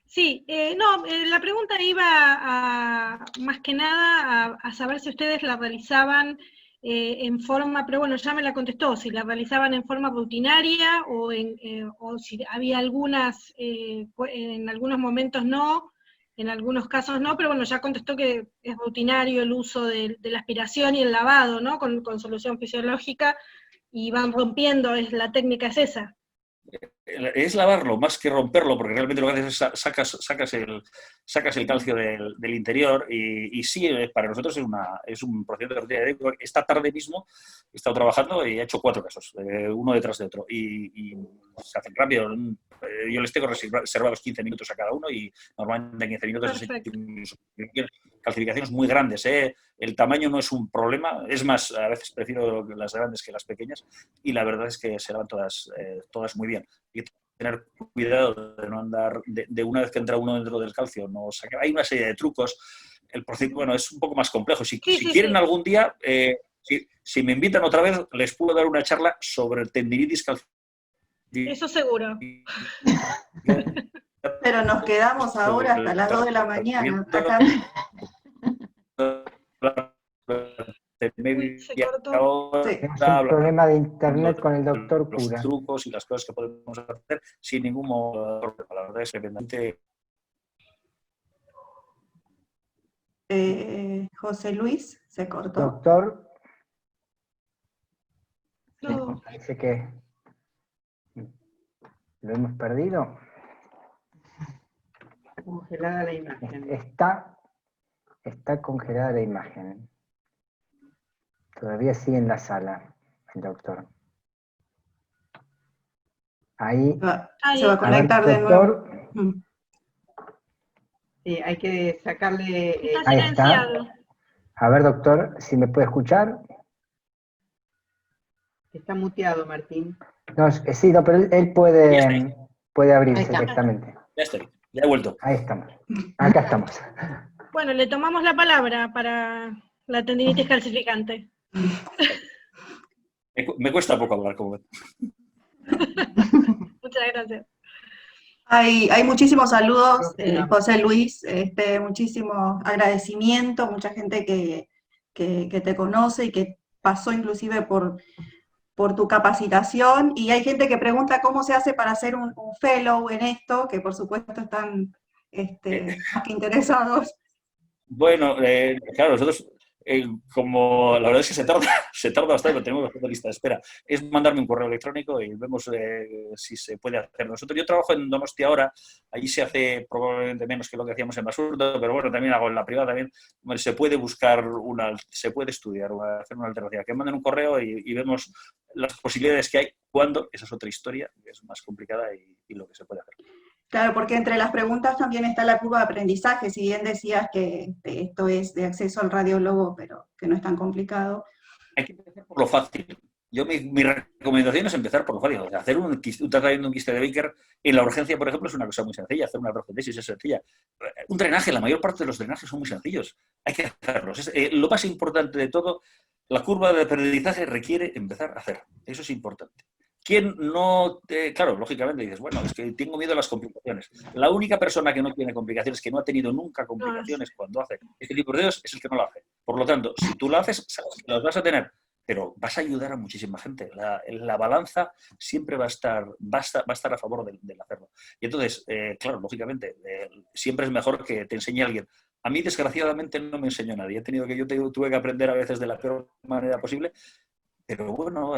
S5: Sí, la pregunta iba más que nada a saber si ustedes la realizaban en forma, pero bueno, ya me la contestó, si la realizaban en forma rutinaria o si había algunas, en algunos momentos no, en algunos casos no, pero bueno, ya contestó que es rutinario el uso de la aspiración y el lavado, ¿no? Con solución fisiológica, y van rompiendo, la técnica es esa.
S3: Es lavarlo más que romperlo, porque realmente lo que haces es sacas el calcio del interior y sí, para nosotros es un proceso de rutina. Esta tarde mismo he estado trabajando y he hecho 4 casos, uno detrás de otro, y se hacen rápido. Yo les tengo reservados 15 minutos a cada uno y normalmente en 15 minutos calcificaciones muy grandes. El tamaño no es un problema, es más, a veces prefiero las grandes que las pequeñas y la verdad es que se lavan todas muy bien. Y tener cuidado de no andar, de una vez que entra uno dentro del calcio, no sacar. Hay una serie de trucos. El procedimiento, bueno, es un poco más complejo. Si quieren algún día, si me invitan otra vez, les puedo dar una charla sobre el tendinitis calcificación.
S5: Eso seguro.
S4: Pero nos quedamos ahora hasta las 2 de la mañana. Acá.
S5: Se cortó.
S2: Sí. Es un problema de internet con el doctor Cura.
S3: Los trucos y las cosas que podemos hacer sin ningún modo. La verdad es que
S4: José Luis se cortó.
S2: Doctor.
S5: No.
S2: Parece que lo hemos perdido.
S1: Congelada la imagen.
S2: Está congelada la imagen. Todavía sigue en la sala el doctor. Ahí
S4: se va a conectar de nuevo.
S1: Sí, hay que sacarle...
S2: Ahí está. A ver, doctor, si me puede escuchar.
S1: Está muteado, Martín.
S2: No, sí, no, pero él puede abrirse directamente.
S3: Ya estoy, ya he vuelto.
S2: Ahí estamos. Acá estamos.
S5: Bueno, le tomamos la palabra para la tendinitis calcificante.
S3: Me cuesta poco hablar como...
S5: Muchas gracias.
S4: Hay muchísimos saludos, José Luis, muchísimo agradecimiento, mucha gente que te conoce y que pasó inclusive por tu capacitación, y hay gente que pregunta cómo se hace para hacer un fellow en esto, que por supuesto están más que interesados.
S3: Bueno, claro, nosotros, como la verdad es que se tarda bastante, tenemos bastante lista de espera, es mandarme un correo electrónico y vemos si se puede hacer. Yo trabajo en Donostia ahora, allí se hace probablemente menos que lo que hacíamos en Basurto, pero bueno, también hago en la privada también, se puede buscar se puede estudiar o hacer una alternativa. Que manden un correo y vemos las posibilidades que hay, cuando, esa es otra historia, que es más complicada y lo que se puede hacer.
S4: Claro, porque entre las preguntas también está la curva de aprendizaje, si bien decías que esto es de acceso al radiólogo, pero que no es tan complicado.
S3: Hay que empezar por lo fácil. mi recomendación es empezar por lo fácil. O sea, hacer un tratamiento de un quiste de Baker en la urgencia, por ejemplo, es una cosa muy sencilla. Hacer una prostesis es sencilla. Un drenaje, la mayor parte de los drenajes son muy sencillos. Hay que hacerlos. Lo más importante de todo, la curva de aprendizaje requiere empezar a hacer. Eso es importante. ¿Quién no? Claro, lógicamente dices, bueno, es que tengo miedo a las complicaciones. La única persona que no tiene complicaciones, que no ha tenido nunca complicaciones cuando hace este tipo de dedos, es el que no lo hace. Por lo tanto, si tú lo haces, sabes que las vas a tener, pero vas a ayudar a muchísima gente. La balanza siempre va a estar a favor del hacerlo. Y entonces, claro, lógicamente, siempre es mejor que te enseñe alguien. A mí, desgraciadamente, no me enseñó nadie. Yo tuve que aprender a veces de la peor manera posible, pero bueno,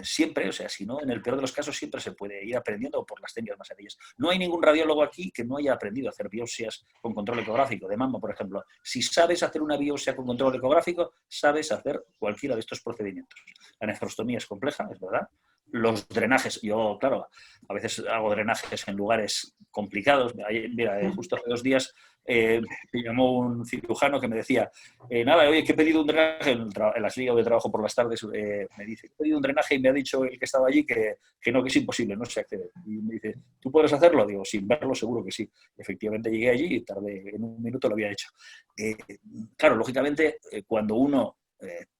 S3: siempre, o sea, si no, en el peor de los casos siempre se puede ir aprendiendo por las técnicas más sencillas. No hay ningún radiólogo aquí que no haya aprendido a hacer biopsias con control ecográfico, de mama, por ejemplo. Si sabes hacer una biopsia con control ecográfico, sabes hacer cualquiera de estos procedimientos. La nefrostomía es compleja, es verdad. Los drenajes, yo, claro, a veces hago drenajes en lugares complicados. Mira, justo hace 2 días me llamó un cirujano que me decía, nada, oye, que he pedido un drenaje en las ligas de trabajo por las tardes, me dice, he pedido un drenaje y me ha dicho el que estaba allí que no, que es imposible, no se accede. Y me dice, ¿tú puedes hacerlo? Digo, sin verlo seguro que sí. Efectivamente llegué allí y tardé, en 1 minuto lo había hecho. Claro, lógicamente, cuando uno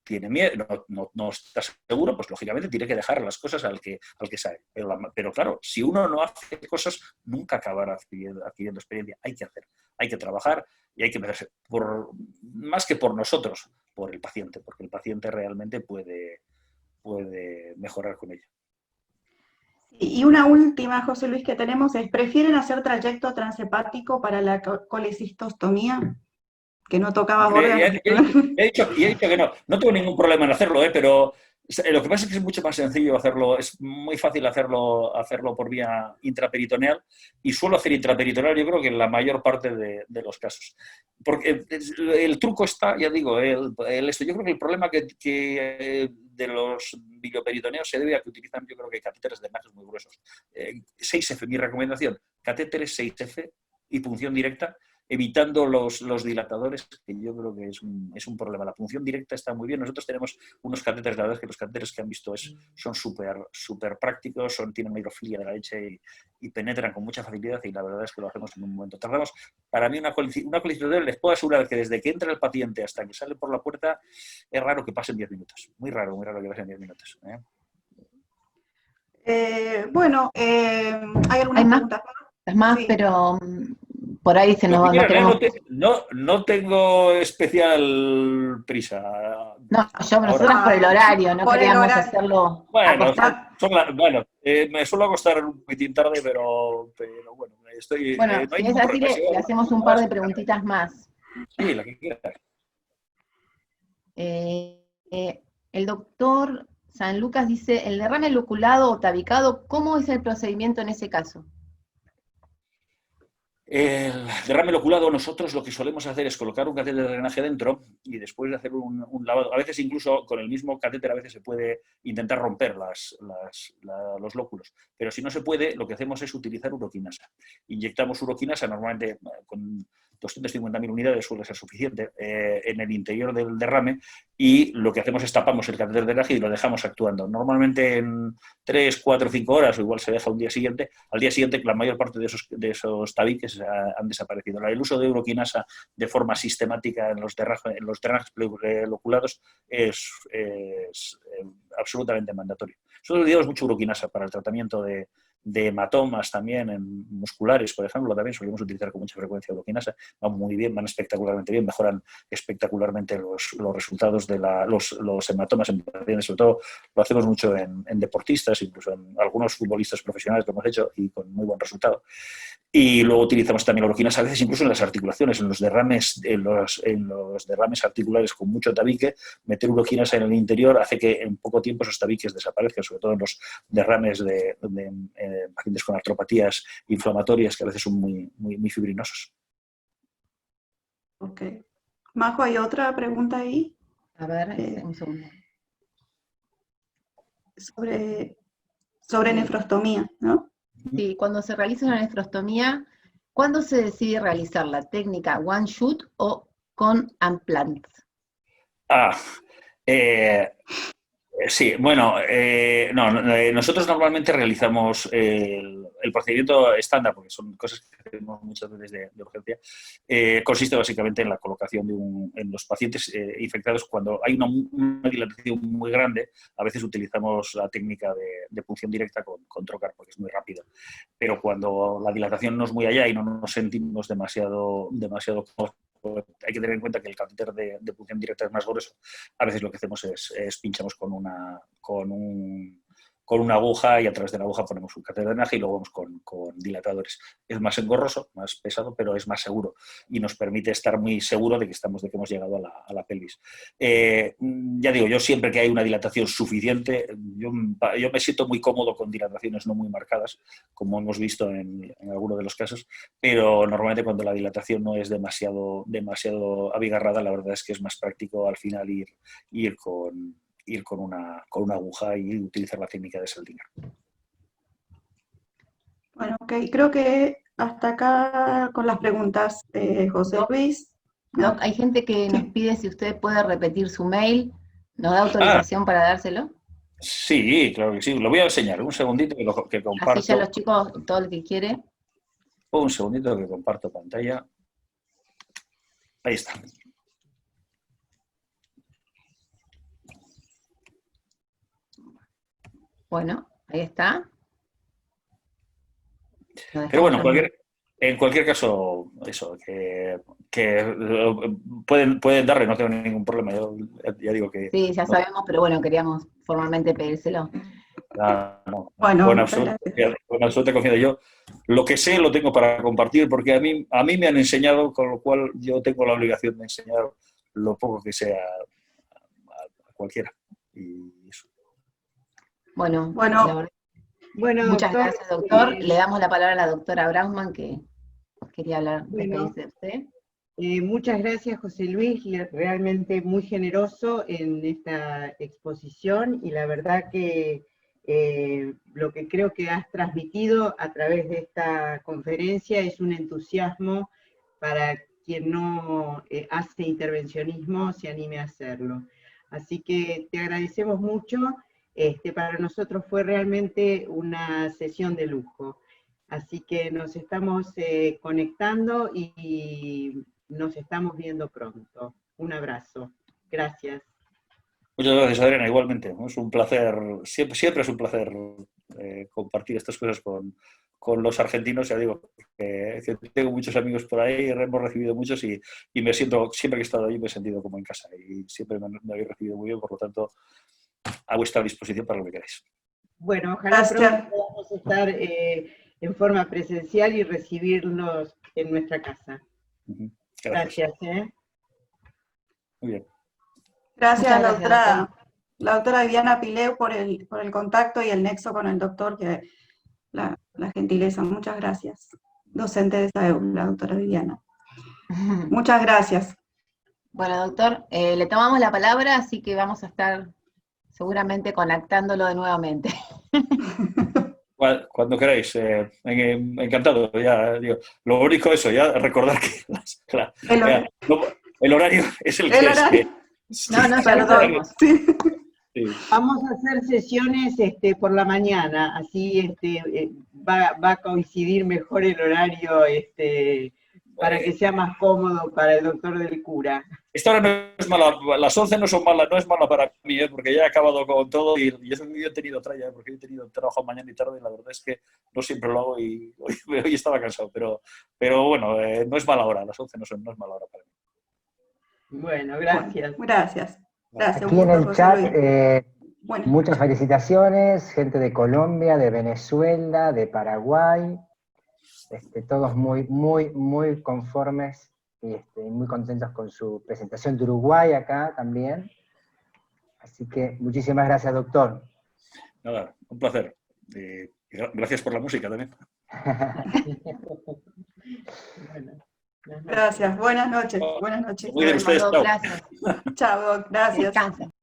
S3: tiene miedo, no está seguro, pues lógicamente tiene que dejar las cosas al que sabe. Pero claro, si uno no hace cosas, nunca acabará adquiriendo experiencia. Hay que hacer, hay que trabajar y hay que empezar más que por nosotros, por el paciente, porque el paciente realmente puede mejorar con ello.
S4: Y una última, José Luis, que tenemos es, ¿prefieren hacer trayecto transhepático para la colecistostomía? Que no tocaba borde.
S3: He dicho que no tengo ningún problema en hacerlo, pero lo que pasa es que es mucho más sencillo hacerlo, es muy fácil hacerlo por vía intraperitoneal, y suelo hacer intraperitoneal, yo creo que en la mayor parte de los casos. Porque el truco está, ya digo, yo creo que el problema que de los bilioperitoneos se debe a que utilizan, yo creo que catéteres de drenajes muy gruesos. 6F, mi recomendación, catéteres 6F y punción directa, evitando los dilatadores, que yo creo que es un problema. La punción directa está muy bien. Nosotros tenemos unos catéteres, la verdad es que los catéteres que han visto son súper prácticos, tienen una hidrofilia de la leche y penetran con mucha facilidad, y la verdad es que lo hacemos en un momento. Tardamos, para mí, una colecistostomía, les puedo asegurar que desde que entra el paciente hasta que sale por la puerta, es raro que pasen 10 minutos. Muy raro que pasen 10 minutos.
S4: Bueno, hay algunas preguntas.
S6: Es más, sí. Pero por ahí se nos va.
S3: No tengo especial prisa.
S6: No, nosotros por el horario, no queríamos hacerlo.
S3: Bueno, me suelo acostar un poquitín tarde, pero bueno, estoy.
S6: Bueno, no si es así, le hacemos un par de preguntitas más.
S3: Sí, la que quieras.
S6: El doctor San Lucas dice, el derrame loculado o tabicado, ¿cómo es el procedimiento en ese caso?
S3: El derrame loculado, nosotros lo que solemos hacer es colocar un catéter de drenaje dentro y después de hacer un lavado. A veces incluso con el mismo catéter a veces se puede intentar romper los lóculos. Pero si no se puede, lo que hacemos es utilizar uroquinasa. Inyectamos uroquinasa, normalmente con 250.000 unidades suele ser suficiente, en el interior del derrame, y lo que hacemos es tapamos el catéter de drenaje y lo dejamos actuando. Normalmente en 3, 4, 5 horas, o igual se deja un día siguiente. Al día siguiente la mayor parte de esos tabiques han desaparecido. El uso de uroquinasa de forma sistemática en los drenajes loculados es absolutamente mandatorio. Nosotros utilizamos mucho uroquinasa para el tratamiento de hematomas también, en musculares, por ejemplo, también solemos utilizar con mucha frecuencia uroquinasa. Van muy bien, van espectacularmente bien, mejoran espectacularmente los resultados de los hematomas en pacientes. Sobre todo lo hacemos mucho en deportistas, incluso en algunos futbolistas profesionales que hemos hecho, y con muy buen resultado. Y luego utilizamos también la uroquinasa a veces incluso en las articulaciones, en los derrames articulares con mucho tabique. Meter uroquinasa en el interior hace que en poco tiempo esos tabiques desaparezcan, sobre todo en los derrames de pacientes con artropatías inflamatorias que a veces son muy fibrinosos.
S4: Ok. Majo, ¿hay otra pregunta ahí?
S6: A ver, un segundo.
S4: Sobre nefrostomía, ¿no?
S6: Sí, cuando se realiza una nefrostomía, ¿cuándo se decide realizar la técnica one shoot o con implant?
S3: Sí, bueno, nosotros normalmente realizamos el procedimiento estándar, porque son cosas que hacemos muchas veces de urgencia, consiste básicamente en la colocación en los pacientes infectados. Cuando hay una dilatación muy grande, a veces utilizamos la técnica de punción directa con trocar, porque es muy rápida. Pero cuando la dilatación no es muy allá y no nos sentimos demasiado cómodos, hay que tener en cuenta que el catéter de punción directa es más grueso. A veces lo que hacemos es pinchamos con una aguja y a través de la aguja ponemos un catéter de drenaje y luego vamos con dilatadores. Es más engorroso, más pesado, pero es más seguro y nos permite estar muy seguro de que hemos llegado a la pelvis. Ya digo, yo siempre que hay una dilatación suficiente, yo me siento muy cómodo con dilataciones no muy marcadas, como hemos visto en algunos de los casos, pero normalmente cuando la dilatación no es demasiado abigarrada, la verdad es que es más práctico al final ir con una aguja y utilizar la técnica de Seldinger.
S4: Bueno, ok, creo que hasta acá con las preguntas de José Luis.
S6: Doc, hay gente que nos pide si usted puede repetir su mail. ¿Nos da autorización para dárselo?
S3: Sí, claro que sí. Lo voy a enseñar. Un segundito que comparto.
S6: Así ya los chicos, todo el que quiere.
S3: Un segundito que comparto pantalla. Ahí está.
S6: Bueno, ahí está.
S3: Pero bueno, en cualquier caso, eso, que pueden darle, no tengo ningún problema. Yo ya digo que...
S6: Sí, ya sabemos, pero bueno, queríamos formalmente pedírselo.
S3: No,
S4: Bueno,
S3: con absoluta confianza. Yo lo que sé lo tengo para compartir porque a mí me han enseñado, con lo cual yo tengo la obligación de enseñar lo poco que sea a cualquiera. Y eso.
S6: Bueno, muchas
S1: doctor,
S6: gracias, doctor. Le damos la palabra a la doctora Braufman, que quería hablar de usted.
S1: Muchas gracias, José Luis, realmente muy generoso en esta exposición, y la verdad que lo que creo que has transmitido a través de esta conferencia es un entusiasmo para quien no hace intervencionismo, se anime a hacerlo. Así que te agradecemos mucho. Para nosotros fue realmente una sesión de lujo. Así que nos estamos conectando y nos estamos viendo pronto. Un abrazo. Gracias.
S3: Muchas gracias, Adriana, igualmente. Es un placer, siempre es un placer compartir estas cosas con los argentinos. Ya digo, tengo muchos amigos por ahí, hemos recibido muchos y me siento, siempre que he estado ahí me he sentido como en casa y siempre me habéis recibido muy bien, por lo tanto, a vuestra disposición para lo que queráis.
S1: Bueno, ojalá pronto podamos estar en forma presencial y recibirlos en nuestra casa. Gracias.
S3: Muy bien.
S4: Gracias, la doctora Viviana Pileu por el contacto y el nexo con el doctor, que la gentileza. Muchas gracias. Docente de SAEU, la doctora Viviana. Muchas gracias.
S6: Bueno, doctor, le tomamos la palabra, así que vamos a estar seguramente conectándolo de nuevamente.
S3: Cuando queráis, encantado. Ya, digo, lo único eso, ya recordar que el horario es el que es.
S6: No, ya lo sabemos.
S4: Sí.
S3: Sí.
S1: Vamos a hacer sesiones por la mañana, así va a coincidir mejor el horario para que sea más cómodo para el doctor del cura.
S3: Esta hora no es mala, las 11 no son malas, no es mala para mí, porque ya he acabado con todo y yo he tenido tralla, porque he tenido trabajo mañana y tarde, y la verdad es que no siempre lo hago y hoy estaba cansado, pero bueno, no es mala hora, las 11 no es mala hora para mí.
S1: Bueno, gracias.
S4: Gracias.
S2: Aquí en el chat, muchas felicitaciones, gente de Colombia, de Venezuela, de Paraguay, todos muy conformes y muy contentos con su presentación, de Uruguay acá también. Así que muchísimas gracias, doctor.
S3: Nada, un placer. Gracias por la música también.
S4: Gracias, buenas noches. Buenas noches.
S3: Muy bien, ustedes, chao.
S6: Gracias.
S4: Chao, gracias.
S6: Descansa.